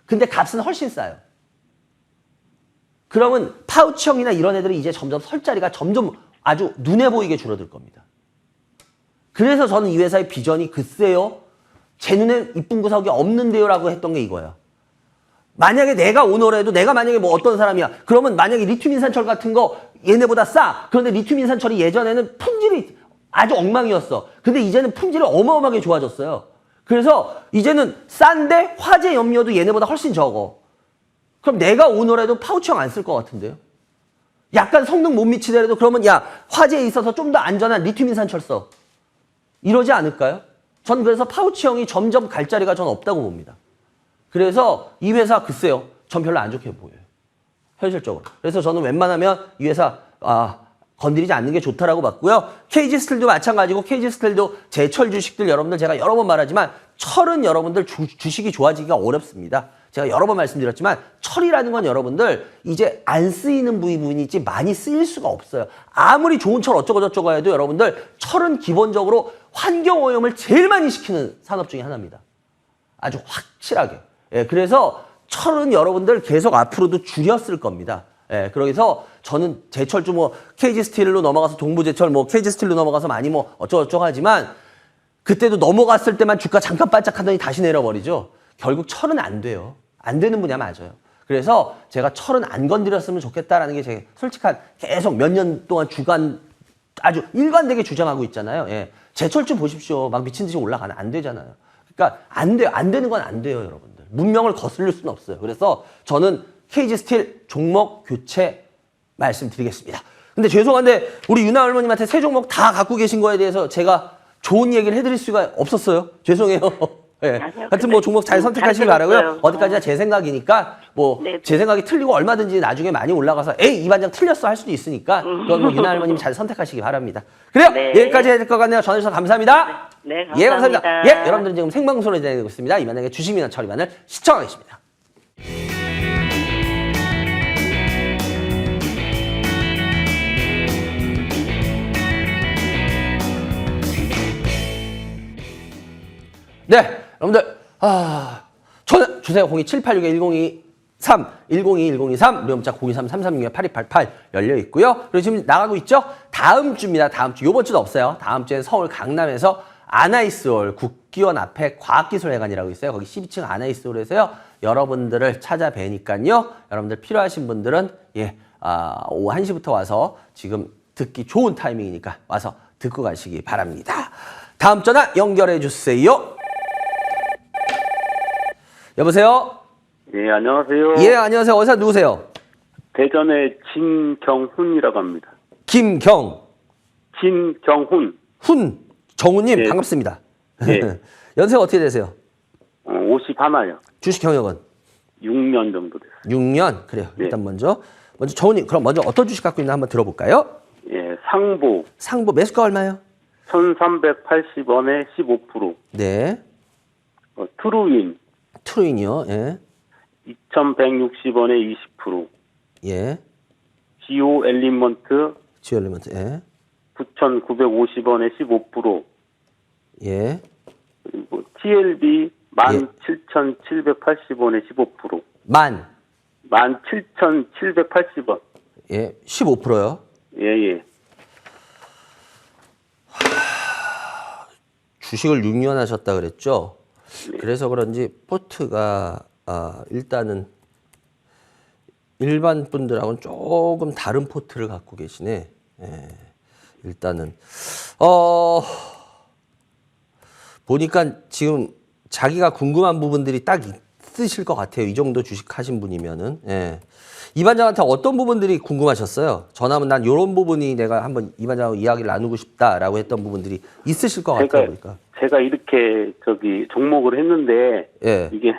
근데 값은 훨씬 싸요. 그러면 파우치형이나 이런 애들이 이제 점점 설 자리가 점점 아주 눈에 보이게 줄어들 겁니다. 그래서 저는 이 회사의 비전이 글쎄요. 제 눈에 이쁜 구석이 없는데요 라고 했던 게 이거예요. 만약에 내가 오너라도 내가 만약에 뭐 어떤 사람이야. 그러면 만약에 리튬 인산철 같은 거 얘네보다 싸. 그런데 리튬 인산철이 예전에는 품질이 아주 엉망이었어. 근데 이제는 품질이 어마어마하게 좋아졌어요. 그래서 이제는 싼데 화재 염려도 얘네보다 훨씬 적어. 그럼 내가 오너라도 파우치형 안 쓸 것 같은데요? 약간 성능 못 미치더라도 그러면 야 화재에 있어서 좀 더 안전한 리튬 인산철 써. 이러지 않을까요? 전 그래서 파우치형이 점점 갈 자리가 전 없다고 봅니다. 그래서 이 회사 글쎄요. 전 별로 안 좋게 보여요. 현실적으로. 그래서 저는 웬만하면 이 회사 건드리지 않는 게 좋다라고 봤고요. KG 스틸도 마찬가지고 KG 스틸도 제철 주식들 여러분들 제가 여러 번 말하지만 철은 여러분들 주식이 좋아지기가 어렵습니다. 제가 여러 번 말씀드렸지만 철이라는 건 여러분들 이제 안 쓰이는 부분이지 많이 쓰일 수가 없어요. 아무리 좋은 철 어쩌고 저쩌고 해도 여러분들 철은 기본적으로 환경오염을 제일 많이 시키는 산업 중에 하나입니다. 아주 확실하게. 예, 그래서 철은 여러분들 계속 앞으로도 줄였을 겁니다. 예, 그래서 저는 제철주 뭐 KG 스틸로 넘어가서 동부제철 뭐 KG 스틸로 넘어가서 많이 뭐 어쩌고저쩌고 하지만 그때도 넘어갔을 때만 주가 잠깐 반짝하더니 다시 내려버리죠. 결국 철은 안 돼요. 안 되는 분야 맞아요. 그래서 제가 철은 안 건드렸으면 좋겠다라는 게 제 솔직한 계속 몇 년 동안 주간 아주 일관되게 주장하고 있잖아요. 예. 제철주 보십시오. 막 미친 듯이 올라가는 안 되잖아요. 그러니까 안 돼요. 안 되는 건 안 돼요, 여러분들. 문명을 거슬릴 수는 없어요. 그래서 저는 KG 스틸 종목 교체 말씀드리겠습니다. 근데 죄송한데 우리 유나 할머님한테 세 종목 다 갖고 계신 거에 대해서 제가 좋은 얘기를 해드릴 수가 없었어요. 죄송해요. 네. 하여튼 뭐 종목 잘 선택하시기 바라고요. 어디까지나 제 생각이니까 뭐 제 생각이 틀리고 얼마든지 나중에 많이 올라가서 에이 이 반장 틀렸어 할 수도 있으니까 그건 뭐 유나 할머님 잘 선택하시기 바랍니다. 그래요. 네. 여기까지 해야 될 것 같네요. 전해주셔서 감사합니다. 네, 감사합니다. 예, 감사합니다. 예, 여러분들은 지금 생방송으로 진행되고 있습니다. 이만하게 주식민원 처리반을 시청하고 계십니다. 네, 여러분들, 저는 주세요. 02786-1023, 102103, 우리 문자 023-336-8288 열려 있고요. 그리고 지금 나가고 있죠? 다음 주입니다. 다음 주. 요번 주도 없어요. 다음 주엔 서울 강남에서 아나이스홀 국기원 앞에 과학기술회관이라고 있어요. 거기 12층 아나이스홀에서요. 여러분들을 찾아뵈니까요. 여러분들 필요하신 분들은 오후 1시부터 와서 지금 듣기 좋은 타이밍이니까 와서 듣고 가시기 바랍니다. 다음 전화 연결해 주세요. 여보세요? 예, 안녕하세요. 예, 안녕하세요. 어디서 누구세요? 대전의 진경훈이라고 합니다. 김경. 진경훈. 정우님, 예. 반갑습니다. 예. 연세가 어떻게 되세요? 51요. 주식 경력은? 6년 정도 됐어요. 6년? 그래요. 예. 일단 먼저 정우님, 그럼 먼저 어떤 주식 갖고 있나 한번 들어볼까요? 예, 상보 상보 매수가 얼마예요? 1380원에 15%. 네. 트루윈 트루인이요. 예. 2160원에 20%. 예. 지오 엘리먼트 지얼리먼트. 예. 9,950원에 15%. 예. 그리고 TLB 17,780원에 15%. 17,780원. 예. 15%요. 예. 주식을 6년 하셨다 그랬죠? 네. 그래서 그런지 포트가 일단은 일반 분들하고는 조금 다른 포트를 갖고 계시네. 예, 일단은 보니까 지금 자기가 궁금한 부분들이 딱 있으실 것 같아요. 이 정도 주식 하신 분이면은. 예. 이 반장한테 어떤 부분들이 궁금하셨어요? 전화하면 난 이런 부분이 내가 한번 이 반장하고 이야기를 나누고 싶다라고 했던 부분들이 있으실 것 같아요. 보니까. 제가 이렇게 종목을 했는데 예. 이게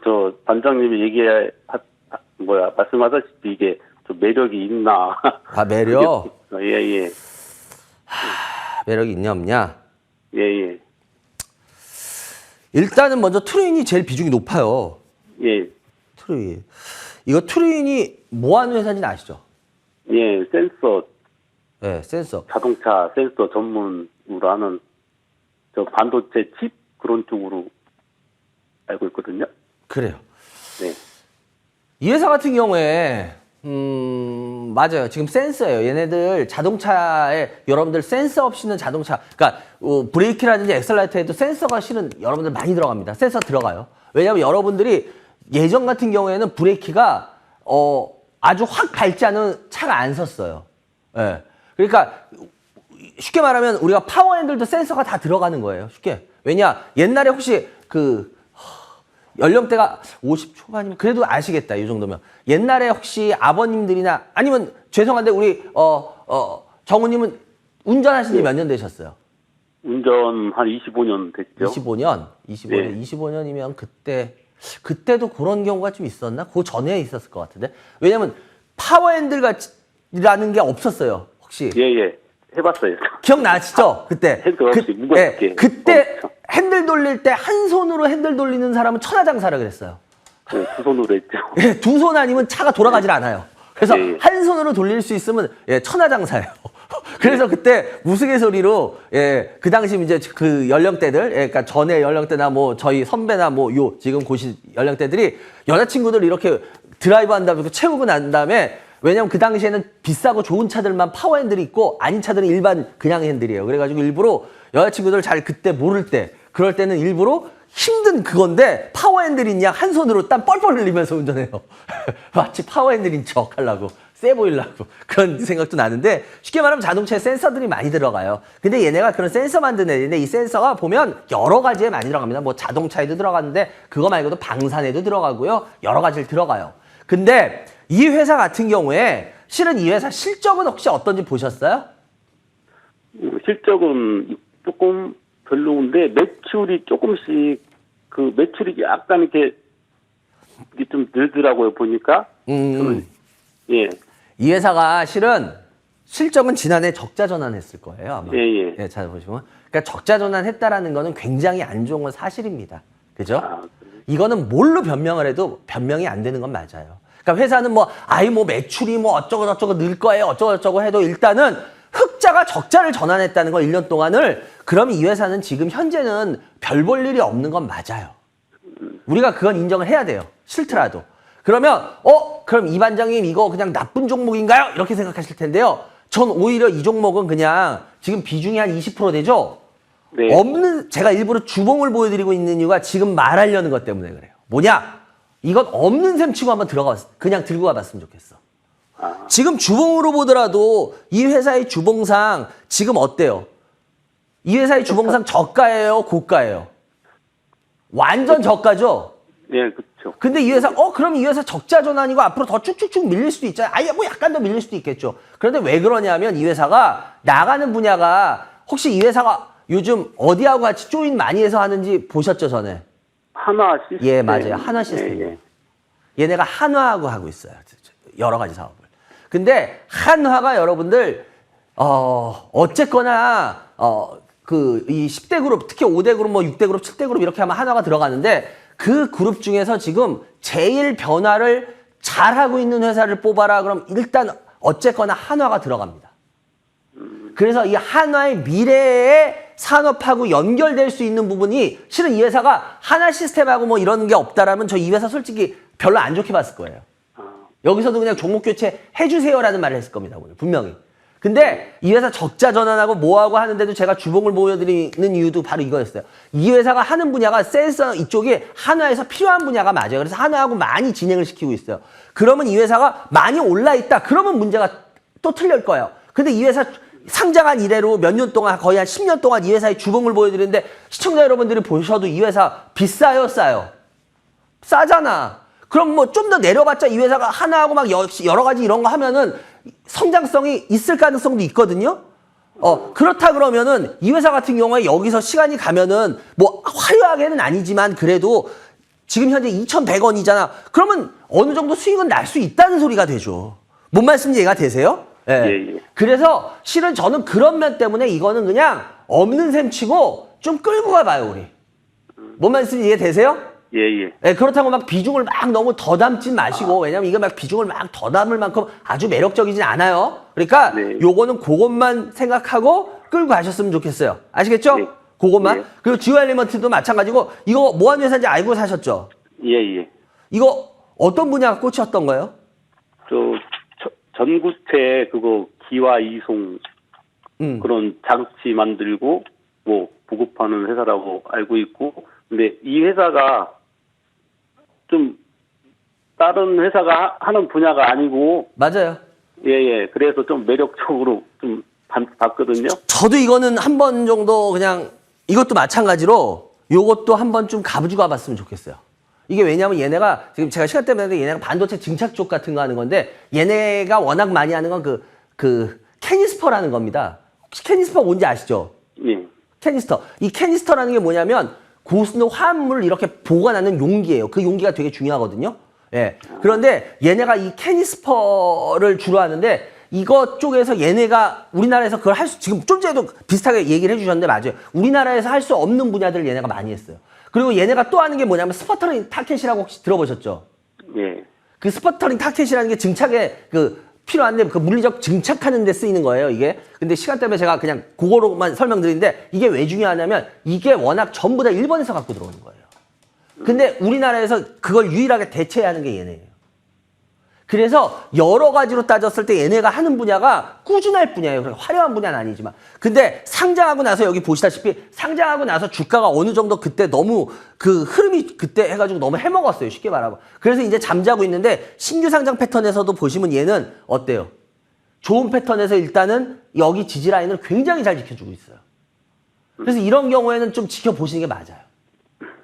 저 반장님이 말씀하셨듯이 이게 좀 매력이 있나? 매력? 예. 매력이 있냐 없냐? 예. 일단은 먼저 트루인이 제일 비중이 높아요. 예. 트루인. 이거 트루인이 뭐 하는 회사인지 아시죠? 예, 센서. 네, 센서. 자동차 센서 전문으로 하는 저 반도체 칩 그런 쪽으로 알고 있거든요. 그래요. 네. 이 회사 같은 경우에 맞아요. 지금 센서예요. 얘네들 자동차에 여러분들 센서 없이는 자동차, 그러니까 브레이크라든지 엑셀레이터에도 센서가 실은 여러분들 많이 들어갑니다. 센서 들어가요. 왜냐하면 여러분들이 예전 같은 경우에는 브레이크가 아주 확 밟지 않은 차가 안 섰어요. 예. 그러니까 쉽게 말하면 우리가 파워핸들도 센서가 다 들어가는 거예요. 쉽게. 왜냐? 옛날에 혹시 연령대가 50 초반이면 그래도 아시겠다. 이 정도면. 옛날에 혹시 아버님들이나 아니면 죄송한데 우리 정우님은 운전하신 지 몇 년 되셨어요? 운전 한 25년 됐죠. 25년? 25년. 네. 25년이면 그때도 그런 경우가 좀 있었나? 그 전에 있었을 것 같은데. 왜냐면 파워핸들이라는 게 없었어요. 혹시? 예. 해봤어요. 기억나시죠? 그때. 핸들 없이 무겁게. 그때 엄청. 핸들 돌릴 때 한 손으로 핸들 돌리는 사람은 천하장사라 그랬어요. 네, 두 손으로 했죠. 예, 두 손 아니면 차가 돌아가질 않아요. 그래서 예. 한 손으로 돌릴 수 있으면 천하장사예요. 그래서 그때 우스갯소리로 그 당시 이제 그 연령대들, 그러니까 전에 연령대나 뭐 저희 선배나 뭐 지금 고시 연령대들이 여자친구들 이렇게 드라이브 한다고 채우고 난 다음에 왜냐면 그 당시에는 비싸고 좋은 차들만 파워 핸들이 있고 아닌 차들은 일반 그냥 핸들이에요. 그래가지고 일부러 여자친구들 잘 그때 모를 때 그럴 때는 일부러 힘든 그건데 파워 핸들인 양 한 손으로 땀 뻘뻘 흘리면서 운전해요. 마치 파워 핸들인 척 하려고 세 보이려고 그런 생각도 나는데 쉽게 말하면 자동차에 센서들이 많이 들어가요. 근데 얘네가 그런 센서 만드는 애인데 이 센서가 보면 여러 가지에 많이 들어갑니다. 뭐 자동차에도 들어가는데 그거 말고도 방산에도 들어가고요. 여러 가지를 들어가요. 근데 이 회사 같은 경우에 실은 이 회사 실적은 혹시 어떤지 보셨어요? 실적은 조금 별로인데 매출이 조금씩 그 매출이 약간 이렇게 좀 늘더라고요 보니까. 예. 이 회사가 실은 실적은 지난해 적자 전환했을 거예요 아마. 예. 예, 찾아보시면. 그러니까 적자 전환했다라는 거는 굉장히 안 좋은 건 사실입니다. 그죠? 이거는 뭘로 변명을 해도 변명이 안 되는 건 맞아요. 그러니까 회사는 뭐 매출이 뭐 어쩌고 저쩌고 늘 거예요 어쩌고 저쩌고 해도 일단은 흑자가 적자를 전환했다는 걸 1년 동안을 그럼 이 회사는 지금 현재는 별 볼 일이 없는 건 맞아요. 우리가 그건 인정을 해야 돼요. 싫더라도. 그러면 그럼 이 반장님 이거 그냥 나쁜 종목인가요? 이렇게 생각하실 텐데요. 전 오히려 이 종목은 그냥 지금 비중이 한 20% 되죠? 네. 제가 일부러 주봉을 보여드리고 있는 이유가 지금 말하려는 것 때문에 그래요. 뭐냐? 이건 없는 셈 치고 한번 그냥 들고 가봤으면 좋겠어. 지금 주봉으로 보더라도 이 회사의 주봉상 지금 어때요? 이 회사의 주봉상 저가예요? 고가예요? 완전 저가죠? 네, 그렇죠. 근데 이 회사, 그럼 이 회사 적자 전환이고 앞으로 더 쭉쭉쭉 밀릴 수도 있잖아요. 아예 뭐 약간 더 밀릴 수도 있겠죠. 그런데 왜 그러냐면 이 회사가 나가는 분야가 혹시 이 회사가 요즘 어디하고 같이 조인 많이 해서 하는지 보셨죠, 전에? 한화 시스템. 예, 맞아요. 한화 시스템. 예. 얘네가 한화하고 하고 있어요. 여러 가지 사업을. 근데 한화가 여러분들 어쨌거나 이 10대 그룹, 특히 5대 그룹, 뭐 6대 그룹, 7대 그룹 이렇게 하면 한화가 들어가는데 그 그룹 중에서 지금 제일 변화를 잘하고 있는 회사를 뽑아라. 그럼 일단 어쨌거나 한화가 들어갑니다. 그래서 이 한화의 미래의 산업하고 연결될 수 있는 부분이 실은 이 회사가 한화 시스템하고 뭐 이런 게 없다라면 저 이 회사 솔직히 별로 안 좋게 봤을 거예요. 여기서도 그냥 종목 교체 해주세요라는 말을 했을 겁니다. 오늘 분명히. 근데 이 회사 적자 전환하고 뭐하고 하는데도 제가 주봉을 보여드리는 이유도 바로 이거였어요. 이 회사가 하는 분야가 센서 이쪽이 한화에서 필요한 분야가 맞아요. 그래서 한화하고 많이 진행을 시키고 있어요. 그러면 이 회사가 많이 올라있다. 그러면 문제가 또 틀릴 거예요. 근데 이 회사 상장한 이래로 몇 년 동안 거의 한 10년 동안 이 회사의 주봉을 보여드리는데 시청자 여러분들이 보셔도 이 회사 비싸요, 싸요? 싸잖아. 그럼 뭐 좀 더 내려봤자 이 회사가 하나하고 막 여러 가지 이런 거 하면은 성장성이 있을 가능성도 있거든요. 그렇다 그러면은 이 회사 같은 경우에 여기서 시간이 가면은 뭐 화려하게는 아니지만 그래도 지금 현재 2,100원이잖아. 그러면 어느 정도 수익은 날 수 있다는 소리가 되죠. 뭔 말씀인지 이해가 되세요? 예. 그래서 실은 저는 그런 면 때문에 이거는 그냥 없는 셈 치고 좀 끌고 가봐요, 우리. 뭔 말씀인지 이해 되세요? 예. 그렇다고 막 비중을 막 너무 더 담진 마시고, 왜냐면 이게 막 비중을 막 더 담을 만큼 아주 매력적이진 않아요. 그러니까 네. 요거는 그것만 생각하고 끌고 가셨으면 좋겠어요. 아시겠죠? 네. 그것만. 네. 그리고 지오 엘리먼트도 마찬가지고, 이거 뭐 하는 회사인지 알고 사셨죠? 예. 이거 어떤 분야가 꽂혔던 거예요? 전구체 그거 기와 이송 그런 자극치 만들고 뭐 보급하는 회사라고 알고 있고, 근데 이 회사가 좀 다른 회사가 하는 분야가 아니고. 맞아요. 예. 그래서 좀 매력적으로 좀 봤거든요. 저도 이거는 한 번 정도 그냥 이것도 마찬가지로 요것도 한 번 좀 가지고 와봤으면 좋겠어요. 이게 왜냐면 얘네가 지금 제가 시간 때문에 하는데 얘네가 반도체 증착 쪽 같은 거 하는 건데 얘네가 워낙 많이 하는 건 그 캐니스퍼라는 겁니다. 혹시 캐니스퍼 뭔지 아시죠? 예. 캐니스터. 이 캐니스터라는 게 뭐냐면 고순도 화합물을 이렇게 보관하는 용기예요. 그 용기가 되게 중요하거든요. 예. 그런데 얘네가 이 캐니스퍼를 주로 하는데 이거 쪽에서 얘네가 우리나라에서 그걸 지금 좀 전에도 비슷하게 얘기를 해주셨는데 맞아요. 우리나라에서 할 수 없는 분야들을 얘네가 많이 했어요. 그리고 얘네가 또 하는 게 뭐냐면 스퍼터링 타켓이라고 혹시 들어보셨죠? 예. 그 스퍼터링 타켓이라는 게 증착에 필요한데 그 물리적 증착하는 데 쓰이는 거예요, 이게. 근데 시간 때문에 제가 그냥 그거로만 설명드리는데 이게 왜 중요하냐면 이게 워낙 전부 다 일본에서 갖고 들어오는 거예요. 근데 우리나라에서 그걸 유일하게 대체해야 하는 게 얘네예요. 그래서 여러 가지로 따졌을 때 얘네가 하는 분야가 꾸준할 분야예요. 그러니까 화려한 분야는 아니지만. 근데 상장하고 나서 여기 보시다시피 상장하고 나서 주가가 어느 정도 그때 너무 그 흐름이 그때 해가지고 너무 해먹었어요. 쉽게 말하면. 그래서 이제 잠자고 있는데 신규 상장 패턴에서도 보시면 얘는 어때요? 좋은 패턴에서 일단은 여기 지지라인을 굉장히 잘 지켜주고 있어요. 그래서 이런 경우에는 좀 지켜보시는 게 맞아요.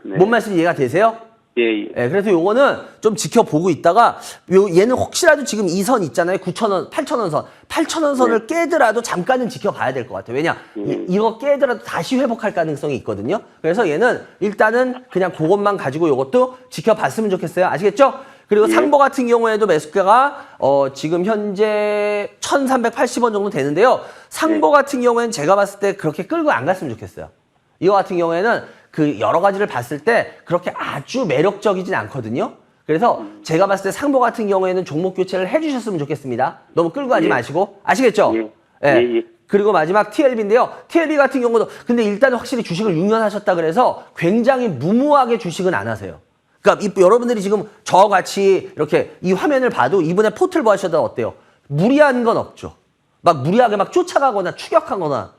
네. 뭔 말씀이 이해가 되세요? 예, 예. 예, 그래서 요거는 좀 지켜보고 있다가 얘는 혹시라도 지금 이 선 있잖아요. 9,000원, 8,000원 선. 8,000원 선을 깨더라도 잠깐은 지켜봐야 될 것 같아요. 왜냐? 이거 깨더라도 다시 회복할 가능성이 있거든요. 그래서 얘는 일단은 그냥 그것만 가지고 요것도 지켜봤으면 좋겠어요. 아시겠죠? 그리고 상보 같은 경우에도 매수가가 지금 현재 1,380원 정도 되는데요. 상보 같은 경우에는 제가 봤을 때 그렇게 끌고 안 갔으면 좋겠어요. 이거 같은 경우에는 그 여러 가지를 봤을 때 그렇게 아주 매력적이진 않거든요. 그래서 제가 봤을 때 상보 같은 경우에는 종목 교체를 해주셨으면 좋겠습니다. 너무 끌고 가지 마시고. 아시겠죠? 예. 예. 예. 그리고 마지막 TLB인데요. TLB 같은 경우도 근데 일단은 확실히 주식을 6년 하셨다 그래서 굉장히 무모하게 주식은 안 하세요. 그러니까 여러분들이 지금 저같이 이렇게 이 화면을 봐도 이분의 포트를 보셔도 어때요? 무리한 건 없죠. 막 무리하게 막 쫓아가거나 추격하거나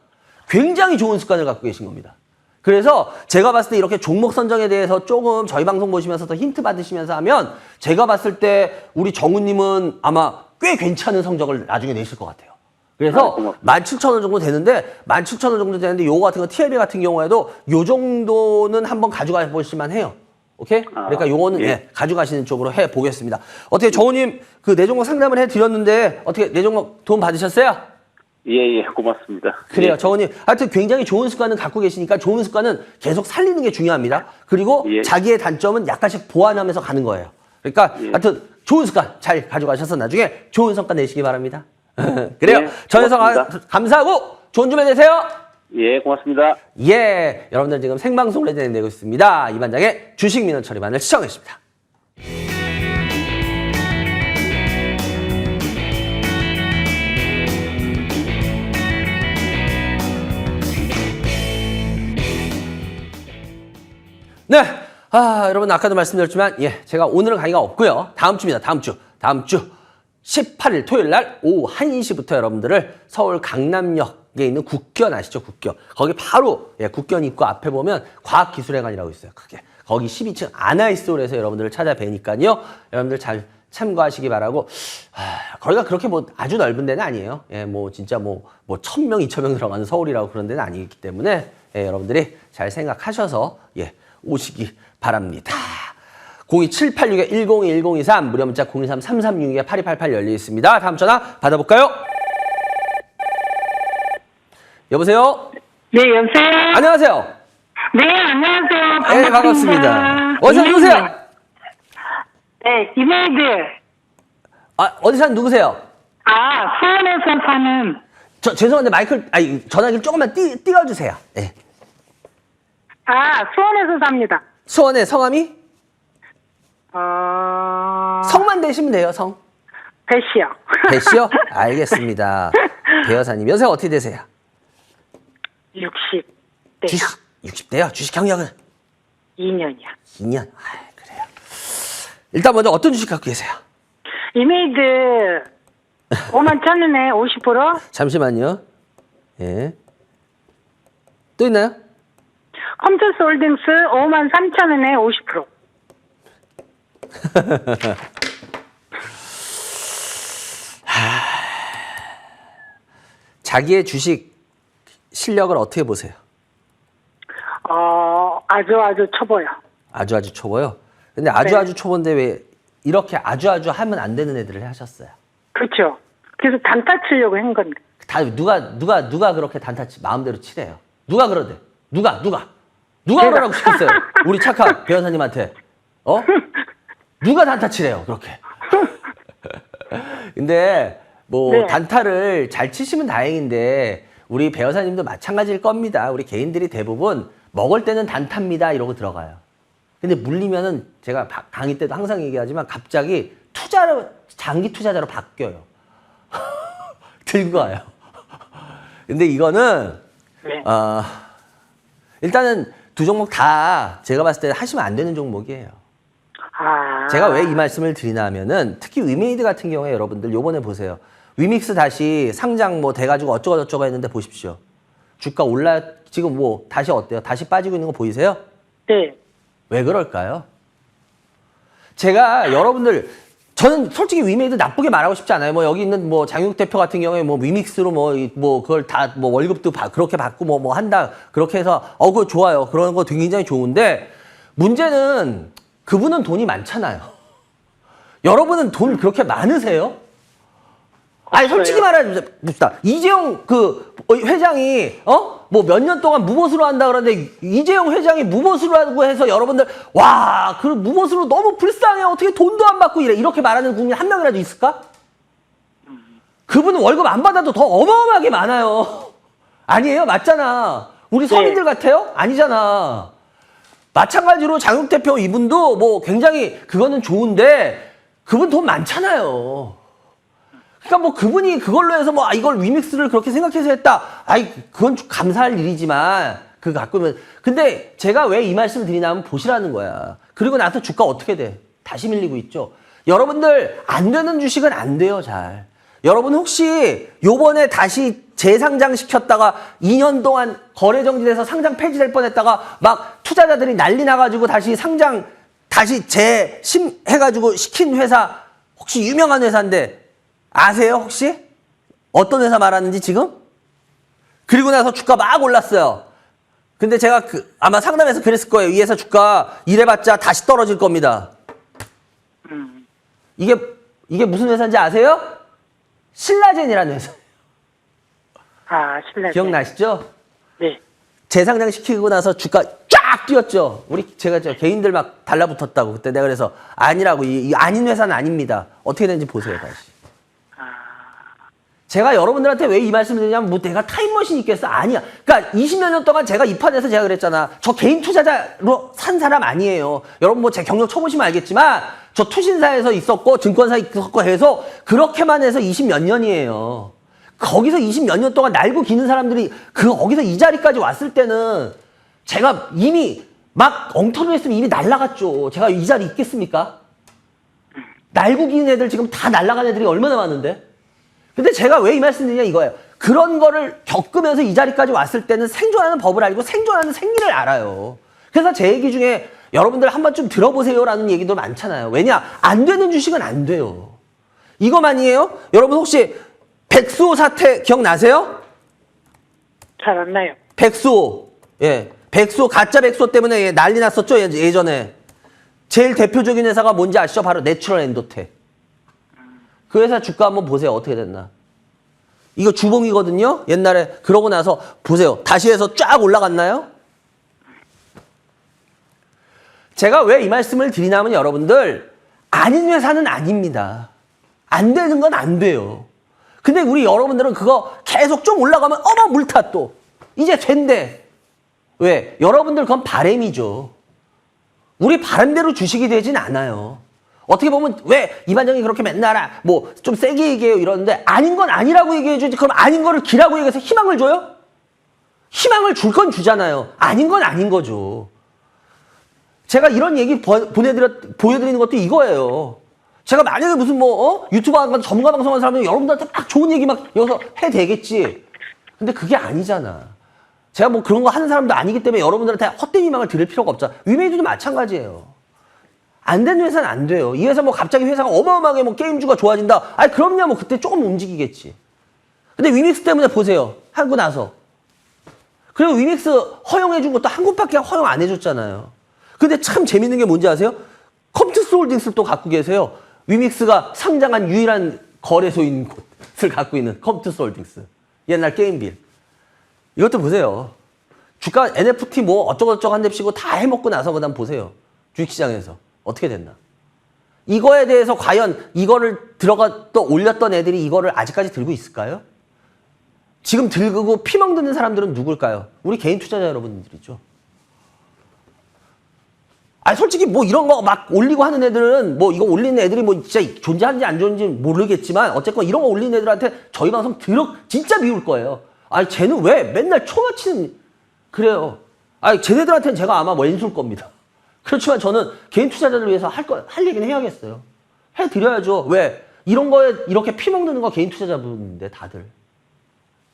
굉장히 좋은 습관을 갖고 계신 겁니다. 그래서 제가 봤을 때 이렇게 종목 선정에 대해서 조금 저희 방송 보시면서 더 힌트 받으시면서 하면 제가 봤을 때 우리 정우님은 아마 꽤 괜찮은 성적을 나중에 내실 것 같아요. 그래서 17,000원 정도 되는데 17,000원 정도 되는데 요거 같은 거 TLB 같은 경우에도 요 정도는 한번 가져가 보실만 해요. 오케이? 그러니까 요거는 예, 가져가시는 쪽으로 해 보겠습니다. 어떻게 정우님 그 내 종목 상담을 해 드렸는데 어떻게 내 종목 도움 받으셨어요? 예, 예, 고맙습니다. 그래요, 예. 정원님. 하여튼 굉장히 좋은 습관은 갖고 계시니까 좋은 습관은 계속 살리는 게 중요합니다. 그리고 예. 자기의 단점은 약간씩 보완하면서 가는 거예요. 그러니까 하여튼 좋은 습관 잘 가져가셔서 나중에 좋은 성과 내시기 바랍니다. 그래요. 예, 전해서 고맙습니다. 감사하고 좋은 주말 되세요. 예, 고맙습니다. 예, 여러분들 지금 생방송으로 진행되고 있습니다. 이반장의 주식 민원 처리반을 시청했습니다. 네. 여러분, 아까도 말씀드렸지만, 예, 제가 오늘은 강의가 없고요. 다음 주입니다. 다음 주 18일 토요일 날 오후 1시부터 여러분들을 서울 강남역에 있는 국견 아시죠? 국견. 거기 바로, 예, 국견 입구 앞에 보면 과학기술회관이라고 있어요. 크게. 거기 12층 아나이스홀에서 여러분들을 찾아뵈니까요. 여러분들 잘 참고하시기 바라고, 거기가 그렇게 뭐 아주 넓은 데는 아니에요. 예, 뭐 진짜 뭐 1,000명, 2,000명 들어가는 서울이라고 그런 데는 아니기 때문에, 예, 여러분들이 잘 생각하셔서, 예, 오시기 바랍니다. 02786-1023 무료 문자 023-3366-8288 열려 있습니다. 다음 전화 받아볼까요? 여보세요? 네, 여보세요? 안녕하세요. 네, 안녕하세요. 반갑습니다. 네, 반갑습니다. 어디서 누구세요? 네, 이메이드. 어디 사는 누구세요? 수원에서 사는. 죄송한데 전화기를 조금만 띄워주세요. 네. 수원에서 삽니다. 수원의 성함이? 성만 대시면 돼요, 성. 배시요. 배시요? 알겠습니다. 배 여사님, 연세가 어떻게 되세요? 60대요. 60대요? 주식 경력은? 2년이요. 2년. 그래요. 일단 먼저 어떤 주식 갖고 계세요? 이메이드 51,000원에 50%? 잠시만요. 예. 또 있나요? 컴투스 홀딩스 53,000원에 50%. 자기의 주식 실력을 어떻게 보세요? 아주 초보요. 아주 초보요? 근데 아주 초보인데 왜 이렇게 아주 하면 안 되는 애들을 하셨어요? 그렇죠. 그래서 단타 치려고 한 건데. 누가 그렇게 단타 마음대로 치래요? 누가 그러대? 누가 그러라고 시켰어요? 우리 착한 배원사님한테. 누가 단타 치래요, 그렇게? 근데 뭐 네. 단타를 잘 치시면 다행인데 우리 배 여사님도 마찬가지일 겁니다. 우리 개인들이 대부분 먹을 때는 단타입니다 이러고 들어가요. 근데 물리면은 제가 강의 때도 항상 얘기하지만 갑자기 투자로 장기 투자자로 바뀌어요. 들고 가요. 근데 이거는 네. 일단은 두 종목 다 제가 봤을 때 하시면 안 되는 종목이에요. 아. 제가 왜 이 말씀을 드리나 하면은 특히 위메이드 같은 경우에 여러분들 요번에 보세요. 위믹스 다시 상장 뭐 돼가지고 어쩌고저쩌고 했는데 보십시오. 주가 지금 뭐 다시 어때요? 다시 빠지고 있는 거 보이세요? 네. 왜 그럴까요? 제가 여러분들 저는 솔직히 위메이드 나쁘게 말하고 싶지 않아요. 뭐 여기 있는 뭐 장육 대표 같은 경우에 뭐 위믹스로 뭐 그걸 다 뭐 월급도 그렇게 받고 뭐 한다 그렇게 해서 그거 좋아요. 그런 거 굉장히 좋은데 문제는 그분은 돈이 많잖아요. 여러분은 돈 그렇게 많으세요? 아니 솔직히 말해봅시다. 이재용 그 회장이 뭐 몇 년 동안 무보수로 한다 그러는데 이재용 회장이 무보수로 하고 해서 여러분들 와 그 무보수로 너무 불쌍해 어떻게 돈도 안 받고 이렇게 말하는 국민 한 명이라도 있을까? 그분은 월급 안 받아도 더 어마어마하게 많아요. 아니에요? 맞잖아. 우리 서민들 같아요? 아니잖아. 마찬가지로 장욱 대표 이분도 뭐 굉장히 그거는 좋은데 그분 돈 많잖아요. 그러니까 뭐 그분이 그걸로 해서 뭐 이걸 위믹스를 그렇게 생각해서 했다. 그건 좀 감사할 일이지만 그거 갖고면 근데 제가 왜 이 말씀을 드리냐면 보시라는 거야. 그리고 나서 주가 어떻게 돼? 다시 밀리고 있죠. 여러분들 안 되는 주식은 안 돼요, 잘. 여러분 혹시 요번에 다시 재상장 시켰다가 2년 동안 거래 정지돼서 상장 폐지될 뻔했다가 막 투자자들이 난리 나가지고 다시 상장 다시 재심해가지고 시킨 회사 혹시 유명한 회사인데 아세요 혹시? 어떤 회사 말하는지 지금? 그리고 나서 주가 막 올랐어요. 근데 제가 아마 상담에서 그랬을 거예요. 이 회사 주가 이래봤자 다시 떨어질 겁니다. 이게 무슨 회사인지 아세요? 신라젠이라는 회사. 아, 신라젠. 기억나시죠? 네. 재상장 시키고 나서 주가 쫙 뛰었죠. 제가 개인들 막 달라붙었다고 그때 내가 그래서 아니라고 이 아닌 회사는 아닙니다. 어떻게 되는지 보세요 다시. 제가 여러분들한테 왜 이 말씀을 드리냐면 뭐 내가 타임머신 있겠어? 아니야. 그러니까 20몇 년 동안 제가 이 판에서 제가 그랬잖아. 저 개인 투자자로 산 사람 아니에요. 여러분 뭐 제 경력 쳐보시면 알겠지만 저 투신사에서 있었고 증권사에 있었고 해서 그렇게만 해서 20몇 년이에요. 거기서 20몇 년 동안 날고 기는 사람들이 거기서 이 자리까지 왔을 때는 제가 이미 막 엉터리 했으면 이미 날라갔죠. 제가 이 자리 있겠습니까? 날고 기는 애들 지금 다 날라간 애들이 얼마나 많은데? 근데 제가 왜 이 말씀 드리냐 이거예요. 그런 거를 겪으면서 이 자리까지 왔을 때는 생존하는 법을 알고 생존하는 생리를 알아요. 그래서 제 얘기 중에 여러분들 한 번쯤 들어보세요라는 얘기도 많잖아요. 왜냐? 안 되는 주식은 안 돼요. 이거만이에요? 여러분 혹시 백수호 사태 기억나세요? 잘 안 나요. 백수호. 예. 백수호, 가짜 백수호 때문에 난리 났었죠, 예전에. 제일 대표적인 회사가 뭔지 아시죠? 바로 내추럴 엔도텍. 그 회사 주가 한번 보세요. 어떻게 됐나. 이거 주봉이거든요. 옛날에 그러고 나서 보세요. 다시 해서 쫙 올라갔나요? 제가 왜 이 말씀을 드리냐면 여러분들 아닌 회사는 아닙니다. 안 되는 건 안 돼요. 근데 우리 여러분들은 그거 계속 좀 올라가면 어머 물타 또. 이제 된대. 왜? 여러분들 그건 바램이죠. 우리 바람대로 주식이 되진 않아요. 어떻게 보면 왜 이반장이 그렇게 맨날 뭐 좀 세게 얘기해요 이러는데 아닌 건 아니라고 얘기해주지 그럼 아닌 거를 기라고 얘기해서 희망을 줘요? 희망을 줄 건 주잖아요. 아닌 건 아닌 거죠. 제가 이런 얘기 보여드리는 것도 이거예요. 제가 만약에 무슨 유튜브 하는 전문가 방송하는 사람은 여러분들한테 막 좋은 얘기 막 여기서 해 되겠지. 근데 그게 아니잖아. 제가 뭐 그런 거 하는 사람도 아니기 때문에 여러분들한테 헛된 희망을 드릴 필요가 없잖아. 위메이드도 마찬가지예요. 안 되는 회사는 안 돼요. 이 회사 뭐 갑자기 회사가 어마어마하게 뭐 게임주가 좋아진다. 그럼요. 뭐 그때 조금 움직이겠지. 근데 위믹스 때문에 보세요. 하고 나서. 그리고 위믹스 허용해준 것도 한 곳밖에 허용 안 해줬잖아요. 근데 참 재밌는 게 뭔지 아세요? 컴투스 홀딩스를 또 갖고 계세요. 위믹스가 상장한 유일한 거래소인 곳을 갖고 있는 컴투스 홀딩스. 옛날 게임빌. 이것도 보세요. 주가 NFT 뭐 어쩌고저쩌고 한 뎁시고 다 해먹고 나서 그다음 보세요. 주식시장에서. 어떻게 됐나. 이거에 대해서 과연 이거를 올렸던 애들이 이거를 아직까지 들고 있을까요? 지금 들고 피멍 드는 사람들은 누굴까요? 우리 개인 투자자 여러분들이죠. 아, 솔직히 뭐 이런 거 막 올리고 하는 애들은 뭐 이거 올리는 애들이 뭐 진짜 존재하는지 안 존재하는지 모르겠지만 어쨌건 이런 거 올리는 애들한테 저희 방송 진짜 미울 거예요. 아니, 쟤는 왜 맨날 초마치는, 그래요. 아니, 쟤네들한테는 제가 아마 왼수일 겁니다. 그렇지만 저는 개인 투자자들을 위해서 할 얘기는 해야겠어요. 해드려야죠. 왜? 이런 거에 이렇게 피멍드는 거 개인 투자자분인데,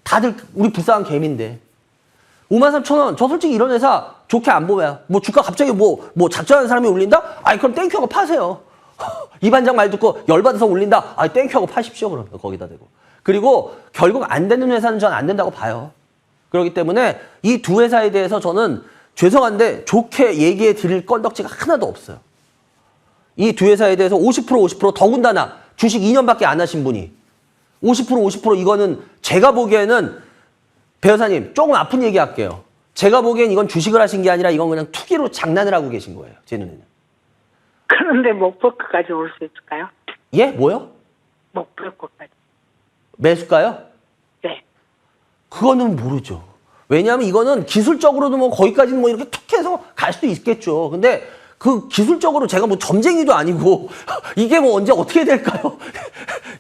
다들 우리 불쌍한 개미인데. 53,000원. 저 솔직히 이런 회사 좋게 안 보면, 뭐 주가 갑자기 뭐 작정하는 사람이 올린다? 아이, 그럼 땡큐하고 파세요. 이 반장 말 듣고 열받아서 올린다? 아이, 땡큐하고 파십시오, 그럼. 거기다 대고. 그리고 결국 안 되는 회사는 전 안 된다고 봐요. 그렇기 때문에 이 두 회사에 대해서 저는 죄송한데 좋게 얘기해 드릴 건덕지가 하나도 없어요. 이 두 회사에 대해서 50% 더군다나 주식 2년밖에 안 하신 분이 50% 이거는 제가 보기에는 배 여사님 조금 아픈 얘기 할게요. 제가 보기엔 이건 주식을 하신 게 아니라 이건 그냥 투기로 장난을 하고 계신 거예요. 제 눈에는. 그런데 목표가까지 올 수 있을까요? 예? 뭐요? 목표가까지. 매수가요? 네. 그거는 모르죠. 왜냐하면 이거는 기술적으로도 뭐 거기까지는 뭐 이렇게 툭 해서 갈 수도 있겠죠. 근데 그 기술적으로 제가 뭐 점쟁이도 아니고 이게 뭐 언제 어떻게 될까요?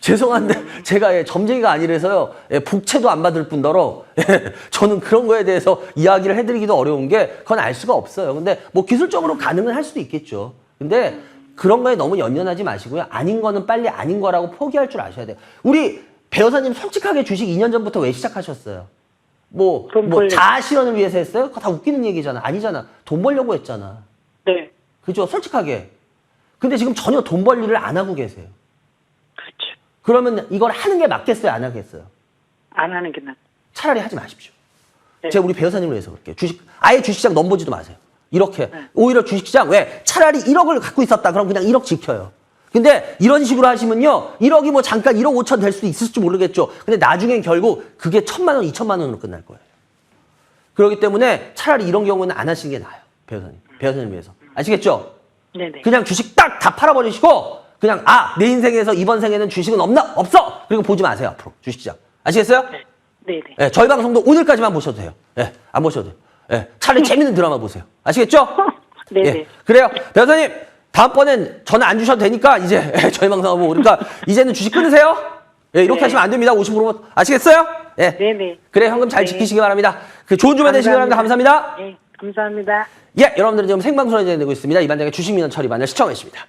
죄송한데 제가 점쟁이가 아니라서요. 복채도 안 받을 뿐더러 저는 그런 거에 대해서 이야기를 해드리기도 어려운 게 그건 알 수가 없어요. 근데 뭐 기술적으로 가능은 할 수도 있겠죠. 근데 그런 거에 너무 연연하지 마시고요. 아닌 거는 빨리 아닌 거라고 포기할 줄 아셔야 돼요. 우리 배 여사님 솔직하게 주식 2년 전부터 왜 시작하셨어요? 뭐 자아 실현을 위해서 했어요? 그거 다 웃기는 얘기잖아. 아니잖아. 돈 벌려고 했잖아. 네. 그죠? 솔직하게. 근데 지금 전혀 돈 벌 일을 안 하고 계세요. 그렇죠. 그러면 이걸 하는 게 맞겠어요? 안 하겠어요? 안 하는 게 낫. 차라리 하지 마십시오. 네. 제가 우리 배 여사님을 위해서 그럴게요. 아예 주식시장 넘보지도 마세요. 이렇게. 오히려 주식시장 왜? 차라리 1억을 갖고 있었다. 그럼 그냥 1억 지켜요. 근데 이런 식으로 하시면요. 1억이 뭐 잠깐 1억 5천 될 수도 있을지 모르겠죠. 근데 나중엔 결국 그게 1,000만 원, 2,000만 원으로 끝날 거예요. 그렇기 때문에 차라리 이런 경우는 안 하시는 게 나아요. 배 여사님. 배 여사님 위해서. 아시겠죠? 네네. 그냥 주식 딱 다 팔아버리시고 그냥 내 인생에서 이번 생에는 주식은 없어. 그리고 보지 마세요. 앞으로 주식시장. 아시겠어요? 네. 네네. 예, 저희 방송도 오늘까지만 보셔도 돼요. 예, 안 보셔도 돼요. 예, 차라리 재밌는 드라마 보세요. 아시겠죠? 네네. 예, 그래요. 변호사님, 다음번엔 전화 안 주셔도 되니까 이제 저희 방송 하고 그러니까 이제는 주식 끊으세요. 예, 이렇게 네. 하시면 안 됩니다. 50% 아시겠어요? 예. 네네. 그래, 현금 잘 네. 지키시기 바랍니다. 그 좋은 주말 되시기 바랍니다. 감사합니다. 네, 감사합니다. 예, 여러분들은 지금 생방송을 진행되고 있습니다. 이반장의 주식 민원 처리반을 시청해 주십니다.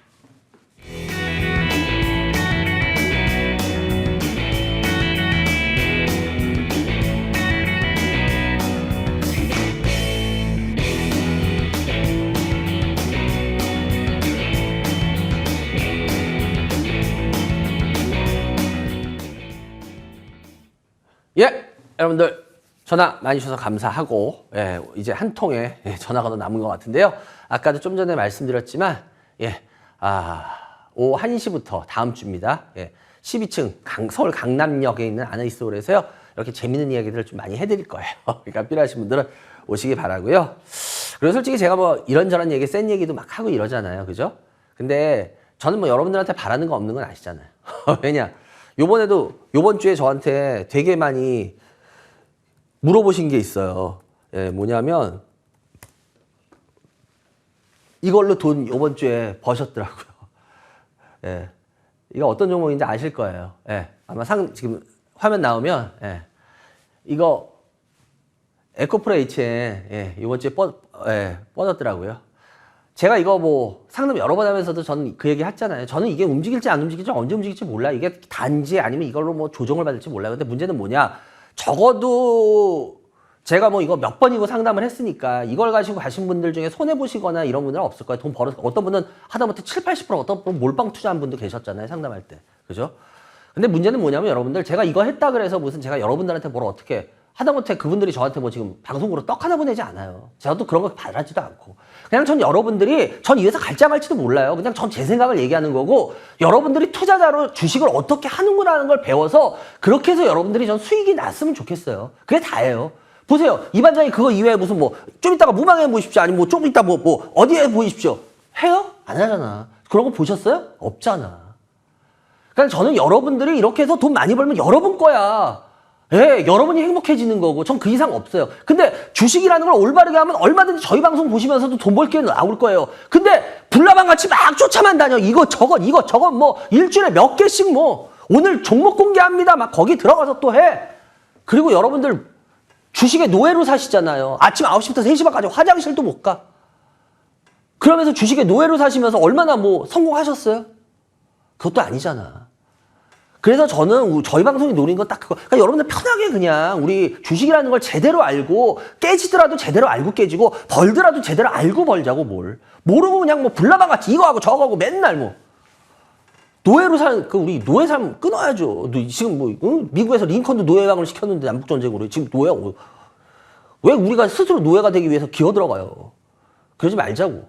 예, 여러분들 전화 많이 주셔서 감사하고 이제 한 통의 전화가 더 남은 것 같은데요. 아까도 좀 전에 말씀드렸지만 오후 1시부터 다음 주입니다. 12층 서울 강남역에 있는 아나이스홀에서요. 이렇게 재밌는 이야기들을 좀 많이 해드릴 거예요. 그러니까 필요하신 분들은 오시기 바라고요. 그리고 솔직히 제가 뭐 이런저런 얘기, 센 얘기도 막 하고 이러잖아요. 그죠? 근데 저는 뭐 여러분들한테 바라는 거 없는 건 아시잖아요. 왜냐? 요번 주에 저한테 되게 많이 물어보신 게 있어요. 뭐냐면 이걸로 돈 요번 주에 버셨더라고요. 이거 어떤 종목인지 아실 거예요. 아마 지금 화면 나오면 이거 에코프로 HN 요번 주에 뻗었더라고요. 제가 이거 뭐 상담 여러 번 하면서도 저는 그 얘기 했잖아요. 저는 이게 움직일지 안 움직일지 언제 움직일지 몰라. 이게 단지 아니면 이걸로 뭐 조정을 받을지 몰라요. 근데 문제는 뭐냐? 적어도 제가 뭐 이거 몇 번이고 상담을 했으니까 이걸 가지고 가신 분들 중에 손해보시거나 이런 분들은 없을 거예요. 돈 벌어서 어떤 분은 하다못해 70-80% 어떤 분은 몰빵 투자한 분도 계셨잖아요. 상담할 때. 그죠? 근데 문제는 뭐냐면 여러분들 제가 이거 했다 그래서 무슨 제가 여러분들한테 뭘 어떻게 하다못해 그분들이 저한테 뭐 지금 방송으로 떡 하나 보내지 않아요. 제가 또 그런 거 바라지도 않고. 그냥 전 여러분들이 전 이 회사 갈지 안 갈지도 몰라요. 그냥 전 제 생각을 얘기하는 거고 여러분들이 투자자로 주식을 어떻게 하는구나라는 걸 배워서 그렇게 해서 여러분들이 전 수익이 났으면 좋겠어요. 그게 다예요. 보세요. 이 반장이 그거 이외에 무슨 뭐 좀 이따가 무망해 보십시오. 아니면 뭐 좀 이따 뭐 어디에 보이십시오. 해요? 안 하잖아. 그런 거 보셨어요? 없잖아. 그러니까 저는 여러분들이 이렇게 해서 돈 많이 벌면 여러분 거야. 예, 여러분이 행복해지는 거고 전 그 이상 없어요. 근데 주식이라는 걸 올바르게 하면 얼마든지 저희 방송 보시면서도 돈 벌 기회 나올 거예요. 근데 불나방 같이 막 쫓아만 다녀. 이거 저거 뭐 일주일에 몇 개씩 뭐 오늘 종목 공개합니다. 막 거기 들어가서 또 해. 그리고 여러분들 주식의 노예로 사시잖아요. 아침 9시부터 3시 반까지 화장실도 못 가. 그러면서 주식의 노예로 사시면서 얼마나 뭐 성공하셨어요? 그것도 아니잖아. 그래서 저는 저희 방송이 노린 건 딱 그거. 그러니까 여러분들 편하게 그냥 우리 주식이라는 걸 제대로 알고 깨지더라도 제대로 알고 깨지고 벌더라도 제대로 알고 벌자고 뭘. 모르고 그냥 뭐 불나방같이 이거 하고 저거 하고 맨날 뭐. 노예로 사는, 우리 노예 삶 끊어야죠. 지금 뭐, 응? 미국에서 링컨도 노예방을 시켰는데 남북전쟁으로. 지금 노예, 왜 우리가 스스로 노예가 되기 위해서 기어 들어가요? 그러지 말자고.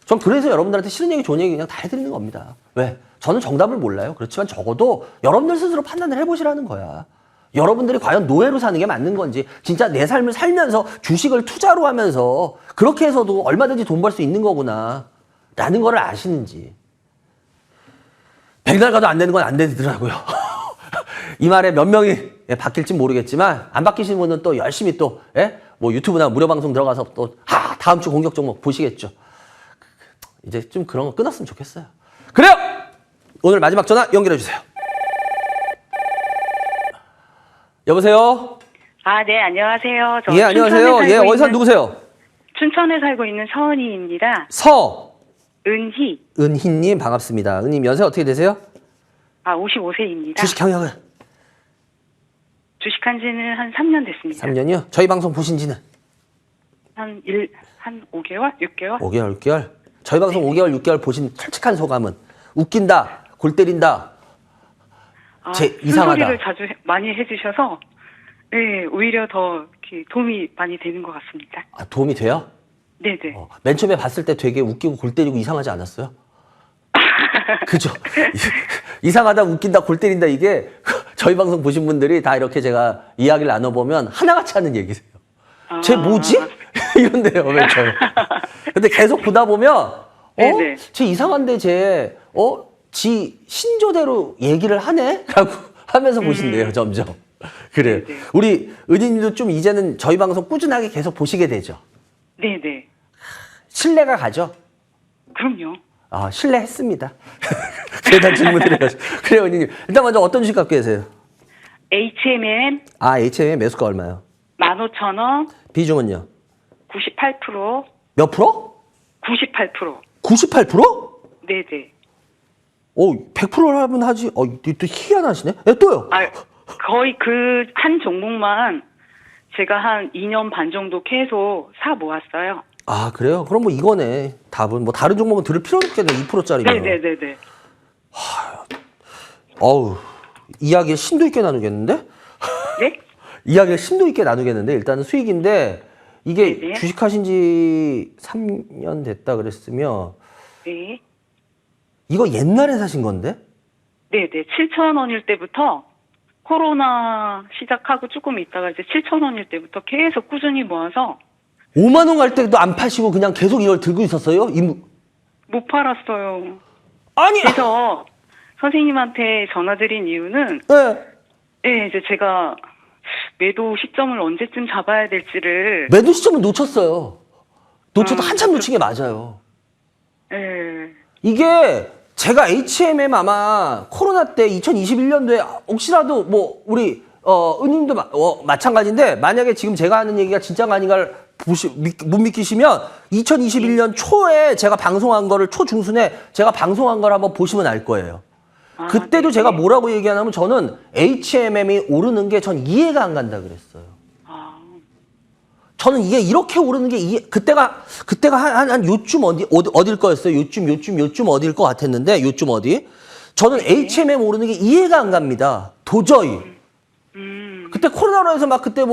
전 그래서 여러분들한테 싫은 얘기, 좋은 얘기 그냥 다 해드리는 겁니다. 왜? 저는 정답을 몰라요. 그렇지만 적어도 여러분들 스스로 판단을 해보시라는 거야. 여러분들이 과연 노예로 사는 게 맞는 건지, 진짜 내 삶을 살면서 주식을 투자로 하면서 그렇게 해서도 얼마든지 돈 벌 수 있는 거구나. 라는 거를 아시는지. 백날 가도 안 되는 건 안 되더라고요. 이 말에 몇 명이 바뀔지 모르겠지만, 안 바뀌신 분은 또 열심히 또, 뭐 유튜브나 무료 방송 들어가서 또, 다음 주 공격 종목 보시겠죠. 이제 좀 그런 거 끊었으면 좋겠어요. 그래요! 오늘 마지막 전화 연결해 주세요. 여보세요? 네, 안녕하세요. 예, 안녕하세요. 예, 어디서 누구세요? 춘천에 살고 있는 서은희입니다. 은희. 은희님, 반갑습니다. 은희님, 연세 어떻게 되세요? 55세입니다. 주식 경력은? 주식한 지는 한 3년 됐습니다. 3년이요? 저희 방송 보신 지는? 한 5개월? 6개월? 5개월, 6개월? 저희 방송 5개월, 6개월 보신 솔직한 소감은? 웃긴다, 골 때린다, 이상하다. 소리를 자주 많이 해주셔서, 네, 오히려 더 이렇게 도움이 많이 되는 것 같습니다. 도움이 돼요? 네네. 맨 처음에 봤을 때 되게 웃기고 골 때리고 이상하지 않았어요? 그죠? 이상하다, 웃긴다, 골 때린다, 이게 저희 방송 보신 분들이 다 이렇게 제가 이야기를 나눠보면 하나같이 하는 얘기세요. 쟤 뭐지? 이런데요, 맨 처음에. 근데 계속 보다 보면, 네네. 쟤 이상한데 지 신조대로 얘기를 하네? 라고 하면서 보신대요, 점점. 그래요. 네네. 우리 은희님도 좀 이제는 저희 방송 꾸준하게 계속 보시게 되죠? 네네. 신뢰가 가죠? 그럼요. 신뢰했습니다. 대단 질문을 해가지고. 그래요, 은희님. 일단 먼저 어떤 주식 갖고 계세요? HMM. HMM 매수가 얼마요? 15,000원. 비중은요? 98%. 몇 프로? 98%. 98%? 네네. 100%를 하면 하지. 또 희한하시네. 또요? 거의 그 한 종목만 제가 한 2년 반 정도 계속 사 모았어요. 그래요? 그럼 뭐 이거네. 답은. 뭐 다른 종목은 들을 필요는 없겠네. 2%짜리면. 네네네네. 이야기를 심도 있게 나누겠는데? 네? 이야기를 심도 있게 나누겠는데, 일단은 수익인데, 이게 네네. 주식하신 지 3년 됐다 그랬으면, 네. 이거 옛날에 사신 건데? 네네. 7,000원일 때부터 코로나 시작하고 조금 있다가 이제 7,000원일 때부터 계속 꾸준히 모아서 5만 원 갈 때도 안 파시고 그냥 계속 이걸 들고 있었어요? 못 팔았어요. 아니! 그래서 선생님한테 전화드린 이유는 네, 이제 제가 매도 시점을 언제쯤 잡아야 될지를 매도 시점을 놓쳤어요. 놓쳐도 한참 놓친 게 맞아요. 네. 이게 제가 HMM 아마 코로나 때 2021년도에 혹시라도 뭐 우리 은님도 마찬가지인데, 만약에 지금 제가 하는 얘기가 진짜가 아닌가를 못 믿기시면 2021년 초에 제가 방송한 거를 초중순에 제가 방송한 걸 한번 보시면 알 거예요. 그때도 네. 제가 뭐라고 얘기하냐면, 저는 HMM이 오르는 게 전 이해가 안 간다 그랬어요. 저는 이게 이렇게 오르는 게 그때가 한 요쯤 어딜 거였어요. 요쯤 어딜 것 같았는데, 요쯤 어디. 저는 HMM 오르는 게 이해가 안 갑니다. 도저히. 그때 코로나로 해서 막 그때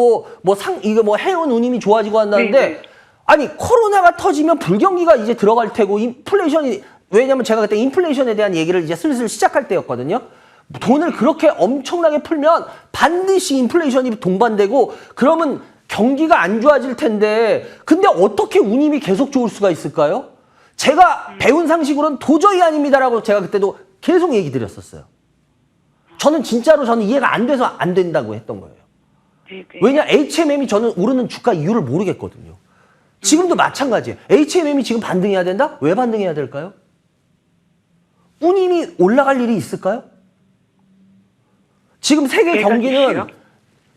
이게 해운 운임이 좋아지고 한다는데, 네네. 아니, 코로나가 터지면 불경기가 이제 들어갈 테고, 인플레이션이, 왜냐면 제가 그때 인플레이션에 대한 얘기를 이제 슬슬 시작할 때였거든요. 돈을 그렇게 엄청나게 풀면 반드시 인플레이션이 동반되고, 그러면 경기가 안 좋아질 텐데, 근데 어떻게 운임이 계속 좋을 수가 있을까요? 제가 배운 상식으로는 도저히 아닙니다라고 제가 그때도 계속 얘기 드렸었어요. 저는 진짜로 저는 이해가 안 돼서 안 된다고 했던 거예요. 네네. 왜냐 HMM이 저는 오르는 주가 이유를 모르겠거든요. 지금도 마찬가지예요. HMM이 지금 반등해야 된다? 왜 반등해야 될까요? 운임이 올라갈 일이 있을까요? 지금 세계 내가 경기는 이슈요?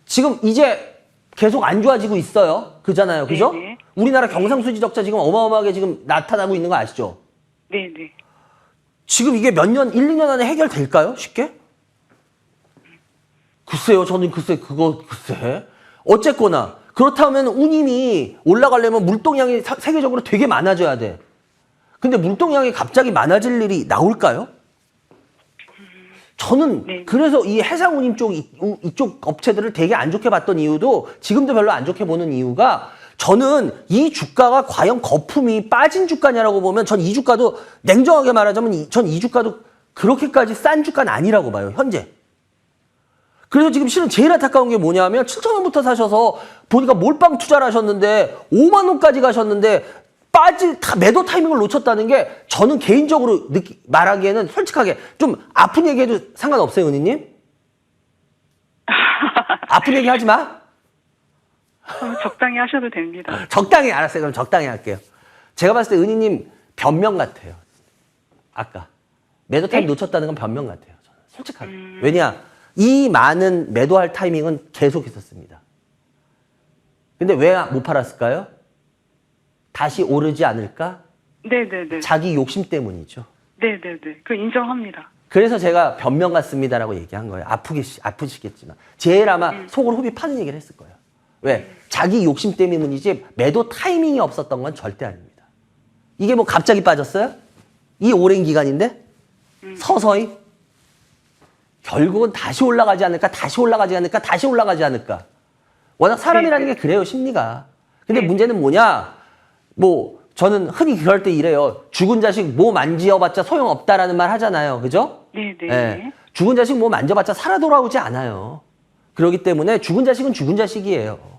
지금 이제 계속 안 좋아지고 있어요. 그잖아요. 그죠? 네네. 우리나라 경상수지 적자 지금 어마어마하게 지금 나타나고 있는 거 아시죠? 네네. 지금 이게 몇 년, 1, 2년 안에 해결될까요? 쉽게? 글쎄요. 저는 글쎄. 어쨌거나 그렇다면 운임이 올라가려면 물동량이 세계적으로 되게 많아져야 돼. 근데 물동량이 갑자기 많아질 일이 나올까요? 저는 네. 그래서 이 해상운임 이쪽 업체들을 되게 안 좋게 봤던 이유도 지금도 별로 안 좋게 보는 이유가 저는 이 주가가 과연 거품이 빠진 주가냐라고 보면 전 이 주가도 냉정하게 말하자면 전 이 주가도 그렇게까지 싼 주가는 아니라고 봐요. 현재. 그래서 지금 실은 제일 안타까운 게 뭐냐면 7,000원부터 사셔서 보니까 몰빵 투자를 하셨는데 5만 원까지 가셨는데 다 매도 타이밍을 놓쳤다는 게 저는 개인적으로 말하기에는 솔직하게 좀 아픈 얘기해도 상관없어요, 은희님? 아픈 얘기 하지 마. 적당히 하셔도 됩니다. 적당히 알았어요. 그럼 적당히 할게요. 제가 봤을 때 은희님 변명 같아요. 아까 매도 타이밍 놓쳤다는 건 변명 같아요. 저는 솔직하게. 왜냐? 이 많은 매도할 타이밍은 계속 있었습니다. 근데 왜 못 팔았을까요? 다시 오르지 않을까? 네네네. 자기 욕심 때문이죠. 네네네. 그 인정합니다. 그래서 제가 변명 같습니다라고 얘기한 거예요. 아프시겠지만. 제일 아마 속으로 호비 파는 얘기를 했을 거예요. 왜? 자기 욕심 때문이지 매도 타이밍이 없었던 건 절대 아닙니다. 이게 뭐 갑자기 빠졌어요? 이 오랜 기간인데? 서서히? 결국은 다시 올라가지 않을까? 다시 올라가지 않을까? 다시 올라가지 않을까? 워낙 사람이라는 게 그래요, 심리가. 근데 문제는 뭐냐? 뭐 저는 흔히 그럴 때 이래요. 죽은 자식 뭐 만지어봤자 소용없다라는 말 하잖아요. 그죠? 네네. 예. 죽은 자식 뭐 만져봤자 살아 돌아오지 않아요. 그렇기 때문에 죽은 자식은 죽은 자식이에요.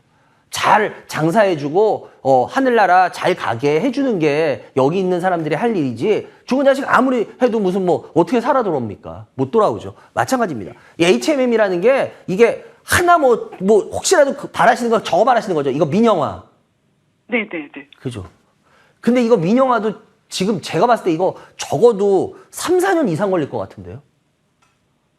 잘 장사해주고 하늘나라 잘 가게 해주는 게 여기 있는 사람들이 할 일이지 죽은 자식 아무리 해도 무슨 뭐 어떻게 살아 돌아옵니까? 못 돌아오죠. 마찬가지입니다. 이 HMM이라는 게 이게 하나 뭐 혹시라도 바라시는 거 저거 바라시는 거죠. 이거 민영화. 네네네. 그죠. 근데 이거 민영화도 지금 제가 봤을 때 이거 적어도 3, 4년 이상 걸릴 것 같은데요.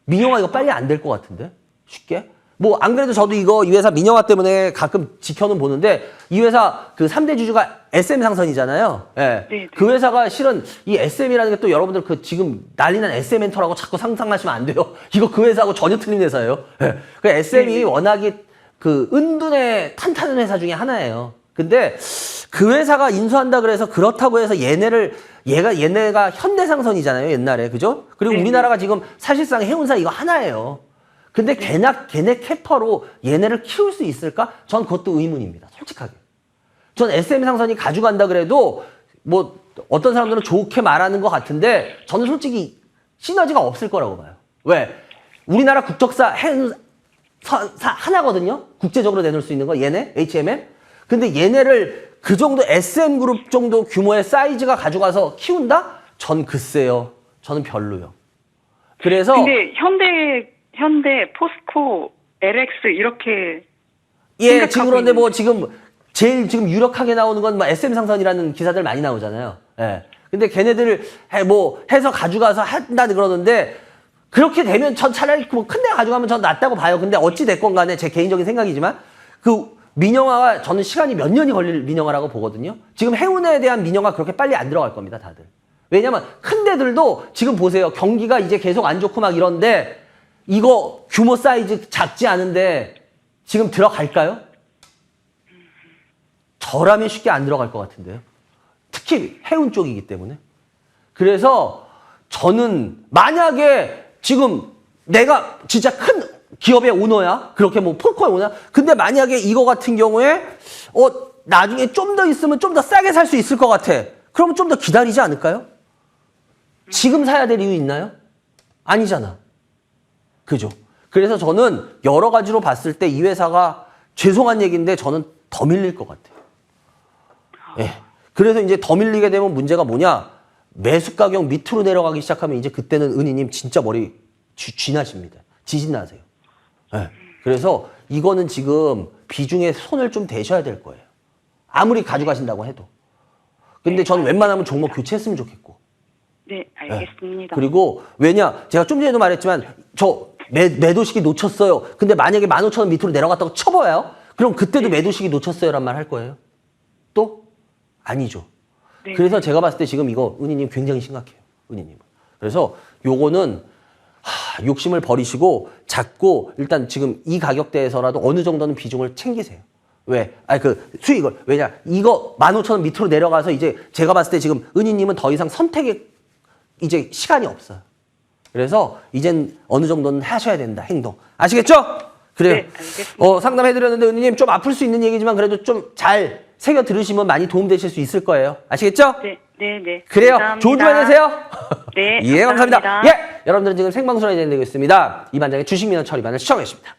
민영화 이거 빨리 안 될 것 같은데? 쉽게? 뭐 안 그래도 저도 이거 이 회사 민영화 때문에 가끔 지켜는 보는데 이 회사 그 3대 주주가 SM 상선이잖아요. 예. 네. 그 회사가 실은 이 SM이라는 게 또 여러분들 그 지금 난리난 SM 엔터라고 자꾸 상상하시면 안 돼요. 이거 그 회사하고 전혀 틀린 회사예요. 예. 그 SM이 워낙에 그 은둔의 탄탄한 회사 중에 하나예요. 근데 그 회사가 인수한다 그래서 그렇다고 해서 얘네가 현대상선이잖아요, 옛날에. 그죠? 그리고 우리나라가 지금 사실상 해운사 이거 하나예요. 근데 걔네 캐퍼로 얘네를 키울 수 있을까? 전 그것도 의문입니다. 솔직하게. 전 SM상선이 가져간다 그래도 뭐 어떤 사람들은 좋게 말하는 것 같은데 저는 솔직히 시너지가 없을 거라고 봐요. 왜? 우리나라 국적사 해운사 하나거든요? 국제적으로 내놓을 수 있는 거 얘네? HMM? 근데 얘네를 그 정도 SM그룹 정도 규모의 사이즈가 가져가서 키운다? 전 글쎄요. 저는 별로요. 그래서 근데 현대, 포스코, LX 이렇게 예, 지금 그런데 뭐 지금 제일 지금 유력하게 나오는 건 뭐 SM상선이라는 기사들 많이 나오잖아요. 예. 근데 걔네들 해서 가져가서 한다 그러는데 그렇게 되면 전 차라리 뭐 큰 데 가져가면 전 낫다고 봐요. 근데 어찌 됐건 간에 제 개인적인 생각이지만 그 민영화가 저는 시간이 몇 년이 걸릴 민영화라고 보거든요. 지금 해운에 대한 민영화 그렇게 빨리 안 들어갈 겁니다, 다들. 왜냐면 큰 데들도 지금 보세요. 경기가 이제 계속 안 좋고 막 이런데 이거 규모 사이즈 작지 않은데 지금 들어갈까요? 저라면 쉽게 안 들어갈 것 같은데요. 특히 해운 쪽이기 때문에. 그래서 저는 만약에 지금 내가 진짜 큰 기업의 오너야? 그렇게 뭐 폴코의 오너야? 근데 만약에 이거 같은 경우에 나중에 좀 더 있으면 좀 더 싸게 살 수 있을 것 같아. 그러면 좀 더 기다리지 않을까요? 지금 사야 될 이유 있나요? 아니잖아. 그죠? 그래서 저는 여러 가지로 봤을 때 이 회사가 죄송한 얘기인데 저는 더 밀릴 것 같아요. 예. 그래서 이제 더 밀리게 되면 문제가 뭐냐? 매수 가격 밑으로 내려가기 시작하면 이제 그때는 은희님 진짜 머리 쥐나십니다. 지진나세요. 네. 그래서 이거는 지금 비중에 손을 좀 대셔야 될 거예요. 아무리 가져가신다고 해도. 근데 저는 웬만하면 종목 교체했으면 좋겠고. 네, 알겠습니다. 그리고 왜냐? 제가 좀 전에도 말했지만 저 매도 시기 놓쳤어요. 근데 만약에 15,000원 밑으로 내려갔다고 쳐봐요. 그럼 그때도 매도 시기 놓쳤어요란 말 할 거예요? 또? 아니죠. 네. 그래서 제가 봤을 때 지금 이거 은희님 굉장히 심각해요. 은희님은. 그래서 요거는 욕심을 버리시고 작고 일단 지금 이 가격대에서라도 어느 정도는 비중을 챙기세요. 왜? 수익을. 왜냐? 이거 15,000원 밑으로 내려가서 이제 제가 봤을 때 지금 은희님은 더 이상 선택에 이제 시간이 없어요. 그래서 이젠 어느 정도는 하셔야 된다. 행동. 아시겠죠? 그래요. 네, 알겠습니다. 상담해드렸는데 은희님 좀 아플 수 있는 얘기지만 그래도 좀 잘 새겨 들으시면 많이 도움되실 수 있을 거예요. 아시겠죠? 네, 네, 네. 그래요. 감사합니다. 좋은 주말 되세요. 네, 예, 감사합니다. 감사합니다. 예, 여러분들은 지금 생방송에 진행되고 있습니다. 이 반장의 주식민원 처리반을 시청해 주십니다.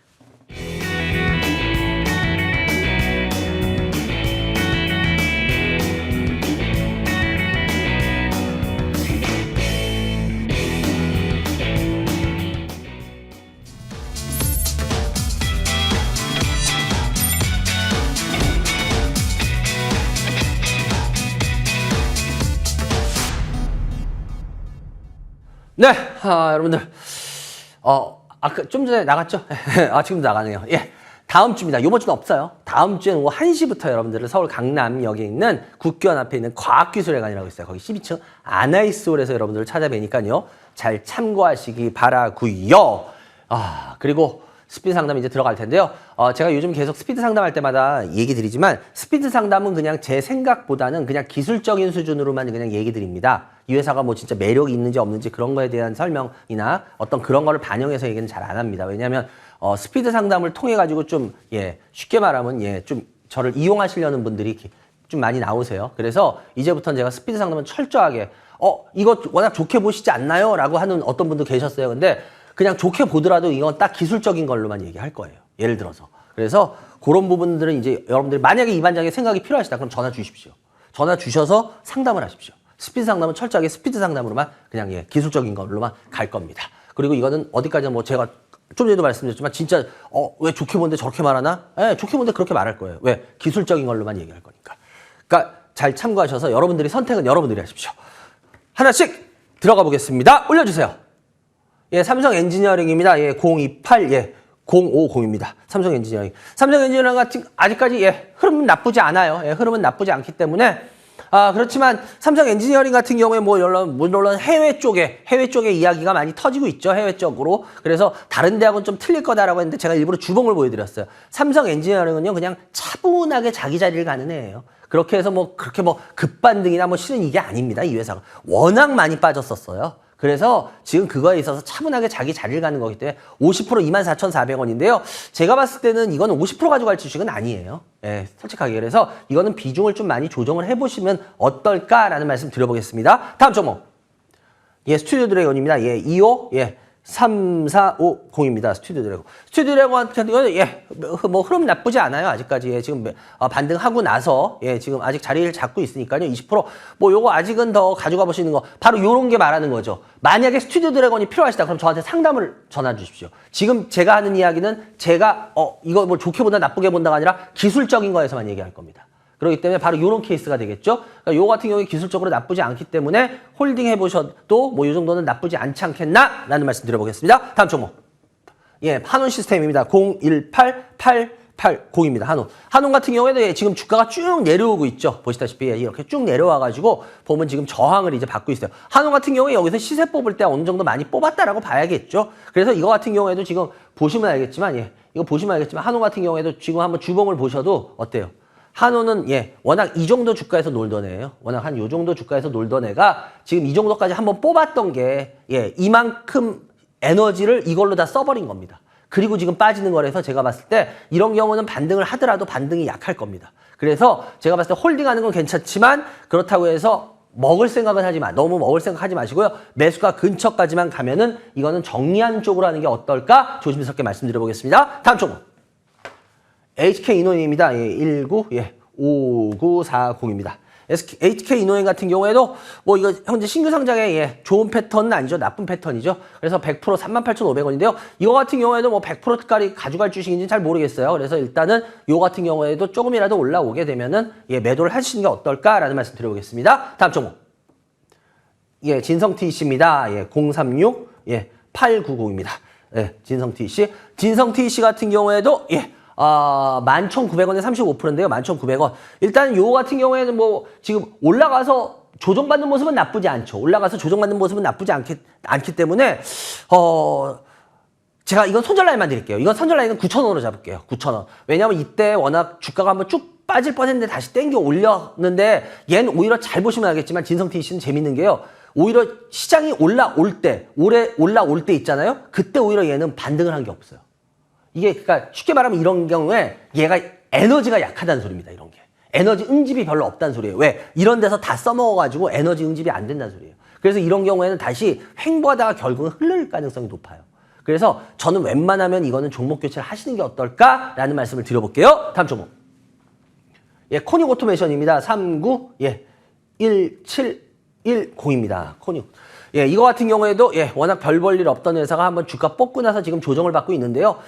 네, 여러분들, 아까 좀 전에 나갔죠? 지금도 나가네요. 예. 다음 주입니다. 이번 주는 없어요. 다음 주에는 오후 1시부터 여러분들은 서울 강남역에 있는 국교원 앞에 있는 과학기술회관이라고 있어요. 거기 12층 아나이스홀에서 여러분들을 찾아뵈니까요. 잘 참고하시기 바라고요. 그리고 스피드 상담 이제 들어갈 텐데요. 제가 요즘 계속 스피드 상담할 때마다 얘기 드리지만 스피드 상담은 그냥 제 생각보다는 그냥 기술적인 수준으로만 그냥 얘기 드립니다. 이 회사가 뭐 진짜 매력이 있는지 없는지 그런 거에 대한 설명이나 어떤 그런 거를 반영해서 얘기는 잘 안 합니다. 왜냐하면 스피드 상담을 통해 가지고 좀 쉽게 말하면 좀 저를 이용하시려는 분들이 좀 많이 나오세요. 그래서 이제부터는 제가 스피드 상담은 철저하게 이거 워낙 좋게 보시지 않나요? 라고 하는 어떤 분도 계셨어요. 근데 그냥 좋게 보더라도 이건 딱 기술적인 걸로만 얘기할 거예요. 예를 들어서. 그래서 그런 부분들은 이제 여러분들이 만약에 이 반장의 생각이 필요하시다. 그럼 전화 주십시오. 전화 주셔서 상담을 하십시오. 스피드 상담은 철저하게 스피드 상담으로만 그냥 기술적인 걸로만 갈 겁니다. 그리고 이거는 어디까지나 뭐 제가 좀 전에도 말씀드렸지만 진짜 왜 좋게 보는데 저렇게 말하나? 좋게 보는데 그렇게 말할 거예요. 왜? 기술적인 걸로만 얘기할 거니까. 그러니까 잘 참고하셔서 여러분들이 선택은 여러분들이 하십시오. 하나씩 들어가 보겠습니다. 올려주세요. 삼성 엔지니어링입니다. 028, 050입니다. 삼성 엔지니어링. 삼성 엔지니어링 같은, 아직까지, 흐름은 나쁘지 않아요. 흐름은 나쁘지 않기 때문에, 그렇지만 삼성 엔지니어링 같은 경우에 물론 해외 쪽에 이야기가 많이 터지고 있죠. 해외 쪽으로. 그래서 다른 대학은 좀 틀릴 거다라고 했는데 제가 일부러 주봉을 보여드렸어요. 삼성 엔지니어링은요, 그냥 차분하게 자기 자리를 가는 애예요. 그렇게 해서 그렇게 급반등이나 실은 이게 아닙니다. 이 회사가. 워낙 많이 빠졌었어요. 그래서 지금 그거에 있어서 차분하게 자기 자리를 가는 거기 때문에 50% 24,400원인데요. 제가 봤을 때는 이거는 50% 가져갈 주식은 아니에요. 솔직하게. 그래서 이거는 비중을 좀 많이 조정을 해보시면 어떨까라는 말씀 드려보겠습니다. 다음 종목. 스튜디오 드래곤입니다. 25, 3450입니다. 스튜디오 드래곤. 스튜디오 드래곤 같은 경우는 흐름 나쁘지 않아요. 아직까지. 지금 반등하고 나서 지금 아직 자리를 잡고 있으니까요. 20% 요거 아직은 더 가져가 보시는 거 바로 요런 게 말하는 거죠. 만약에 스튜디오 드래곤이 필요하시다 그럼 저한테 상담을 전화 주십시오. 지금 제가 하는 이야기는 제가 이거 좋게 본다 나쁘게 본다가 아니라 기술적인 거에서만 얘기할 겁니다. 그렇기 때문에 바로 이런 케이스가 되겠죠. 그러니까 요거 같은 경우에 기술적으로 나쁘지 않기 때문에 홀딩 해보셔도 요 정도는 나쁘지 않지 않겠나? 라는 말씀 드려보겠습니다. 다음 종목. 한온 시스템입니다. 018880입니다. 한온 같은 경우에도 지금 주가가 쭉 내려오고 있죠. 보시다시피 이렇게 쭉 내려와가지고 보면 지금 저항을 이제 받고 있어요. 한온 같은 경우에 여기서 시세 뽑을 때 어느 정도 많이 뽑았다라고 봐야겠죠. 그래서 이거 같은 경우에도 지금 보시면 알겠지만 한온 같은 경우에도 지금 한번 주봉을 보셔도 어때요? 한우는 워낙 이 정도 주가에서 놀던 애예요. 워낙 한 요 정도 주가에서 놀던 애가 지금 이 정도까지 한번 뽑았던 게 이만큼 에너지를 이걸로 다 써버린 겁니다. 그리고 지금 빠지는 거라서 제가 봤을 때 이런 경우는 반등을 하더라도 반등이 약할 겁니다. 그래서 제가 봤을 때 홀딩하는 건 괜찮지만 그렇다고 해서 너무 먹을 생각 하지 마시고요. 매수가 근처까지만 가면은 이거는 정리하는 쪽으로 하는 게 어떨까 조심스럽게 말씀드려보겠습니다. 다음 종목. HK 인원입니다. 19, 5940입니다. HK 이노행 같은 경우에도 뭐 이거 현재 신규 상장의 예, 좋은 패턴은 아니죠. 나쁜 패턴이죠. 그래서 100% 38,500원인데요. 이거 같은 경우에도 뭐 100%까지 가져갈 주식인지 잘 모르겠어요. 그래서 일단은 요 같은 경우에도 조금이라도 올라오게 되면은 예, 매도를 하시는 게 어떨까라는 말씀 드려보겠습니다. 다음 종목. 예, 진성TC입니다. 예, 036, 예, 890입니다. 예, 진성TC. 진성TC 같은 경우에도 예, 11,900원에 35%인데요. 11,900원. 일단 요 같은 경우에는 뭐 지금 올라가서 조정받는 모습은 나쁘지 않죠. 올라가서 조정받는 모습은 나쁘지 않기 때문에 제가 이건 손절 라인만 드릴게요. 이건 손절 라인은 9,000원으로 잡을게요. 9,000원. 왜냐하면 이때 워낙 주가가 한번 쭉 빠질 뻔했는데 다시 땡겨 올렸는데 얘는 오히려 잘 보시면 알겠지만 진성TC는 재밌는 게요. 오히려 시장이 올라올 때, 올라올 때 있잖아요. 그때 오히려 얘는 반등을 한 게 없어요. 이게 그러니까 쉽게 말하면 이런 경우에 얘가 에너지가 약하다는 소리입니다. 이런 게. 에너지 응집이 별로 없다는 소리예요. 왜? 이런 데서 다 써먹어가지고 에너지 응집이 안 된다는 소리예요. 그래서 이런 경우에는 다시 횡보하다가 결국은 흐를 가능성이 높아요. 그래서 저는 웬만하면 이거는 종목 교체를 하시는 게 어떨까라는 말씀을 드려볼게요. 다음 종목. 예, 코닉 오토메이션입니다. 39, 예, 1710입니다. 코닉. 예, 이거 같은 경우에도 예, 워낙 별 볼 일 없던 회사가 한번 주가 뽑고 나서 지금 조정을 받고 있는데요.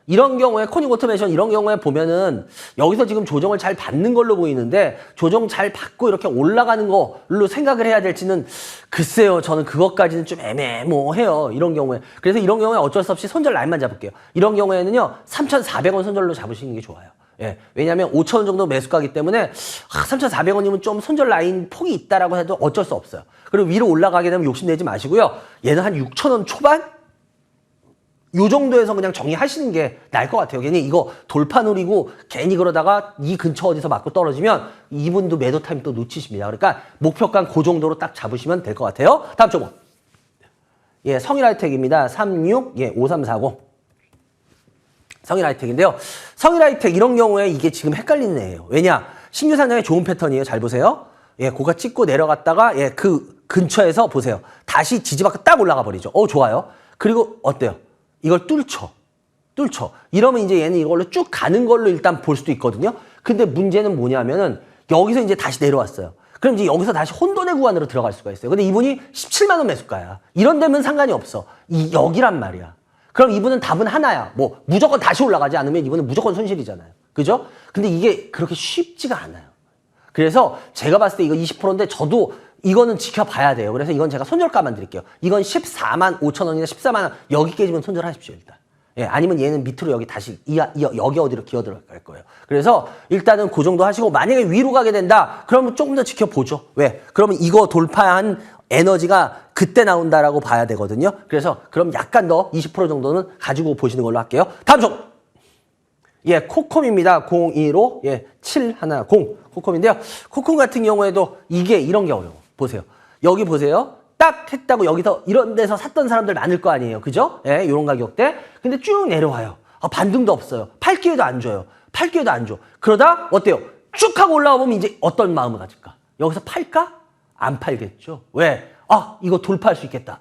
이런 경우에 코닉 오토메이션 이런 경우에 보면은 여기서 지금 조정을 잘 받는 걸로 보이는데 조정 잘 받고 이렇게 올라가는 걸로 생각을 해야 될지는 글쎄요. 저는 그것까지는 좀 애매모호해요. 이런 경우에. 그래서 이런 경우에 어쩔 수 없이 손절 라인만 잡을게요. 이런 경우에는요. 3,400원 손절로 잡으시는 게 좋아요. 예, 왜냐하면 5,000원 정도 매수가기 때문에 3,400원이면 좀 손절 라인 폭이 있다라고 해도 어쩔 수 없어요. 그리고 위로 올라가게 되면 욕심내지 마시고요. 얘는 한 6,000원 초반? 요 정도에서 그냥 정리하시는 게 나을 것 같아요. 괜히 이거 돌파 노리고 괜히 그러다가 이 근처 어디서 맞고 떨어지면 이분도 매도 타임 또 놓치십니다. 그러니까 목표가 그 정도로 딱 잡으시면 될 것 같아요. 다음 종목. 예, 성일하이텍입니다. 36, 예, 5340. 성일하이텍인데요. 성일하이텍 이런 경우에 이게 지금 헷갈리는 애예요. 왜냐? 신규 상장의 좋은 패턴이에요. 잘 보세요. 예, 고가 찍고 내려갔다가 예, 그 근처에서 보세요. 다시 지지받고 딱 올라가 버리죠. 좋아요. 그리고 어때요? 이걸 뚫죠. 이러면 이제 얘는 이걸로 쭉 가는 걸로 일단 볼 수도 있거든요. 근데 문제는 뭐냐면은 여기서 이제 다시 내려왔어요. 그럼 이제 여기서 다시 혼돈의 구간으로 들어갈 수가 있어요. 근데 이분이 17만 원 매수가야. 이런 데면 상관이 없어. 여기란 말이야. 그럼 이분은 답은 하나야. 뭐 무조건 다시 올라가지 않으면 이분은 무조건 손실이잖아요. 그죠? 근데 이게 그렇게 쉽지가 않아요. 그래서 제가 봤을 때 이거 20%인데 저도 이거는 지켜봐야 돼요. 그래서 이건 제가 손절가만 드릴게요. 이건 14만 5천 원이나 14만 원 여기 깨지면 손절하십시오. 일단. 예, 아니면 얘는 밑으로 여기 다시 여기 어디로 기어 들어갈 거예요. 그래서 일단은 그 정도 하시고 만약에 위로 가게 된다. 그러면 조금 더 지켜보죠. 왜? 그러면 이거 돌파한 에너지가 그때 나온다라고 봐야 되거든요. 그래서 그럼 약간 더 20% 정도는 가지고 보시는 걸로 할게요. 다음 종. 예, 코콤입니다. 015, 예, 710. 코콤인데요. 코콤 같은 경우에도 이게 이런 게 어려워. 보세요. 여기 보세요. 딱 했다고 여기서 이런 데서 샀던 사람들 많을 거 아니에요. 그죠? 예, 요런 가격대. 근데 쭉 내려와요. 반등도 없어요. 팔 기회도 안 줘요. 그러다 어때요? 쭉 하고 올라와 보면 이제 어떤 마음을 가질까? 여기서 팔까? 안 팔겠죠. 왜? 이거 돌파할 수 있겠다.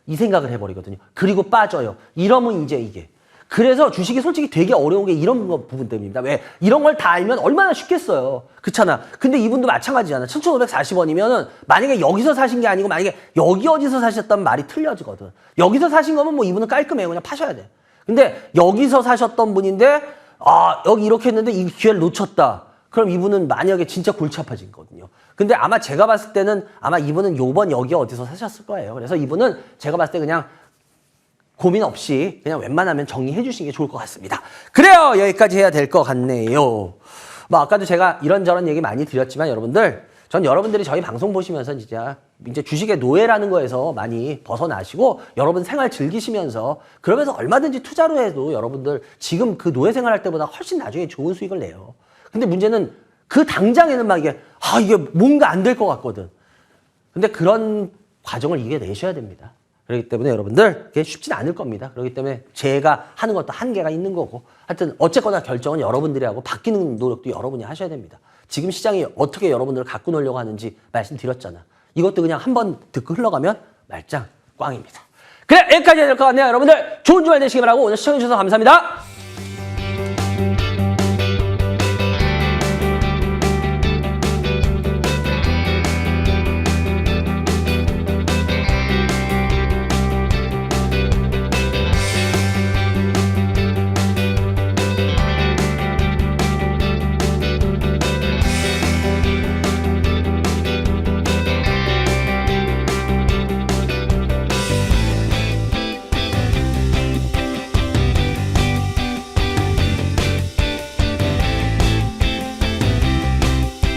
이 생각을 해버리거든요. 그리고 빠져요. 이러면 이제 이게. 그래서 주식이 솔직히 되게 어려운 게 이런 부분 때문입니다. 왜? 이런 걸 다 알면 얼마나 쉽겠어요. 그렇잖아. 근데 이분도 마찬가지잖아. 7,540원이면은 만약에 여기서 사신 게 아니고 만약에 여기 어디서 사셨던 말이 틀려지거든. 여기서 사신 거면 뭐 이분은 깔끔해요. 그냥 파셔야 돼. 근데 여기서 사셨던 분인데 여기 이렇게 했는데 이 기회를 놓쳤다. 그럼 이분은 만약에 진짜 골치 아파진 거거든요. 근데 아마 제가 봤을 때는 아마 이분은 요번 여기 어디서 사셨을 거예요. 그래서 이분은 제가 봤을 때 그냥 고민 없이 그냥 웬만하면 정리해 주시는 게 좋을 것 같습니다. 그래요. 여기까지 해야 될 것 같네요. 뭐 아까도 제가 이런저런 얘기 많이 드렸지만 전 여러분들이 저희 방송 보시면서 진짜 이제 주식의 노예라는 거에서 많이 벗어나시고 여러분 생활 즐기시면서 그러면서 얼마든지 투자로 해도 여러분들 지금 그 노예 생활할 때보다 훨씬 나중에 좋은 수익을 내요. 근데 문제는 그 당장에는 막 이게 뭔가 안 될 것 같거든. 근데 그런 과정을 이겨내셔야 됩니다. 그렇기 때문에 여러분들 그게 쉽진 않을 겁니다. 그렇기 때문에 제가 하는 것도 한계가 있는 거고 하여튼 어쨌거나 결정은 여러분들이 하고 바뀌는 노력도 여러분이 하셔야 됩니다. 지금 시장이 어떻게 여러분들을 갖고 놀려고 하는지 말씀드렸잖아. 이것도 그냥 한번 듣고 흘러가면 말짱 꽝입니다. 그래 여기까지 해야 될 것 같네요. 여러분들 좋은 주말 되시기 바라고 오늘 시청해주셔서 감사합니다.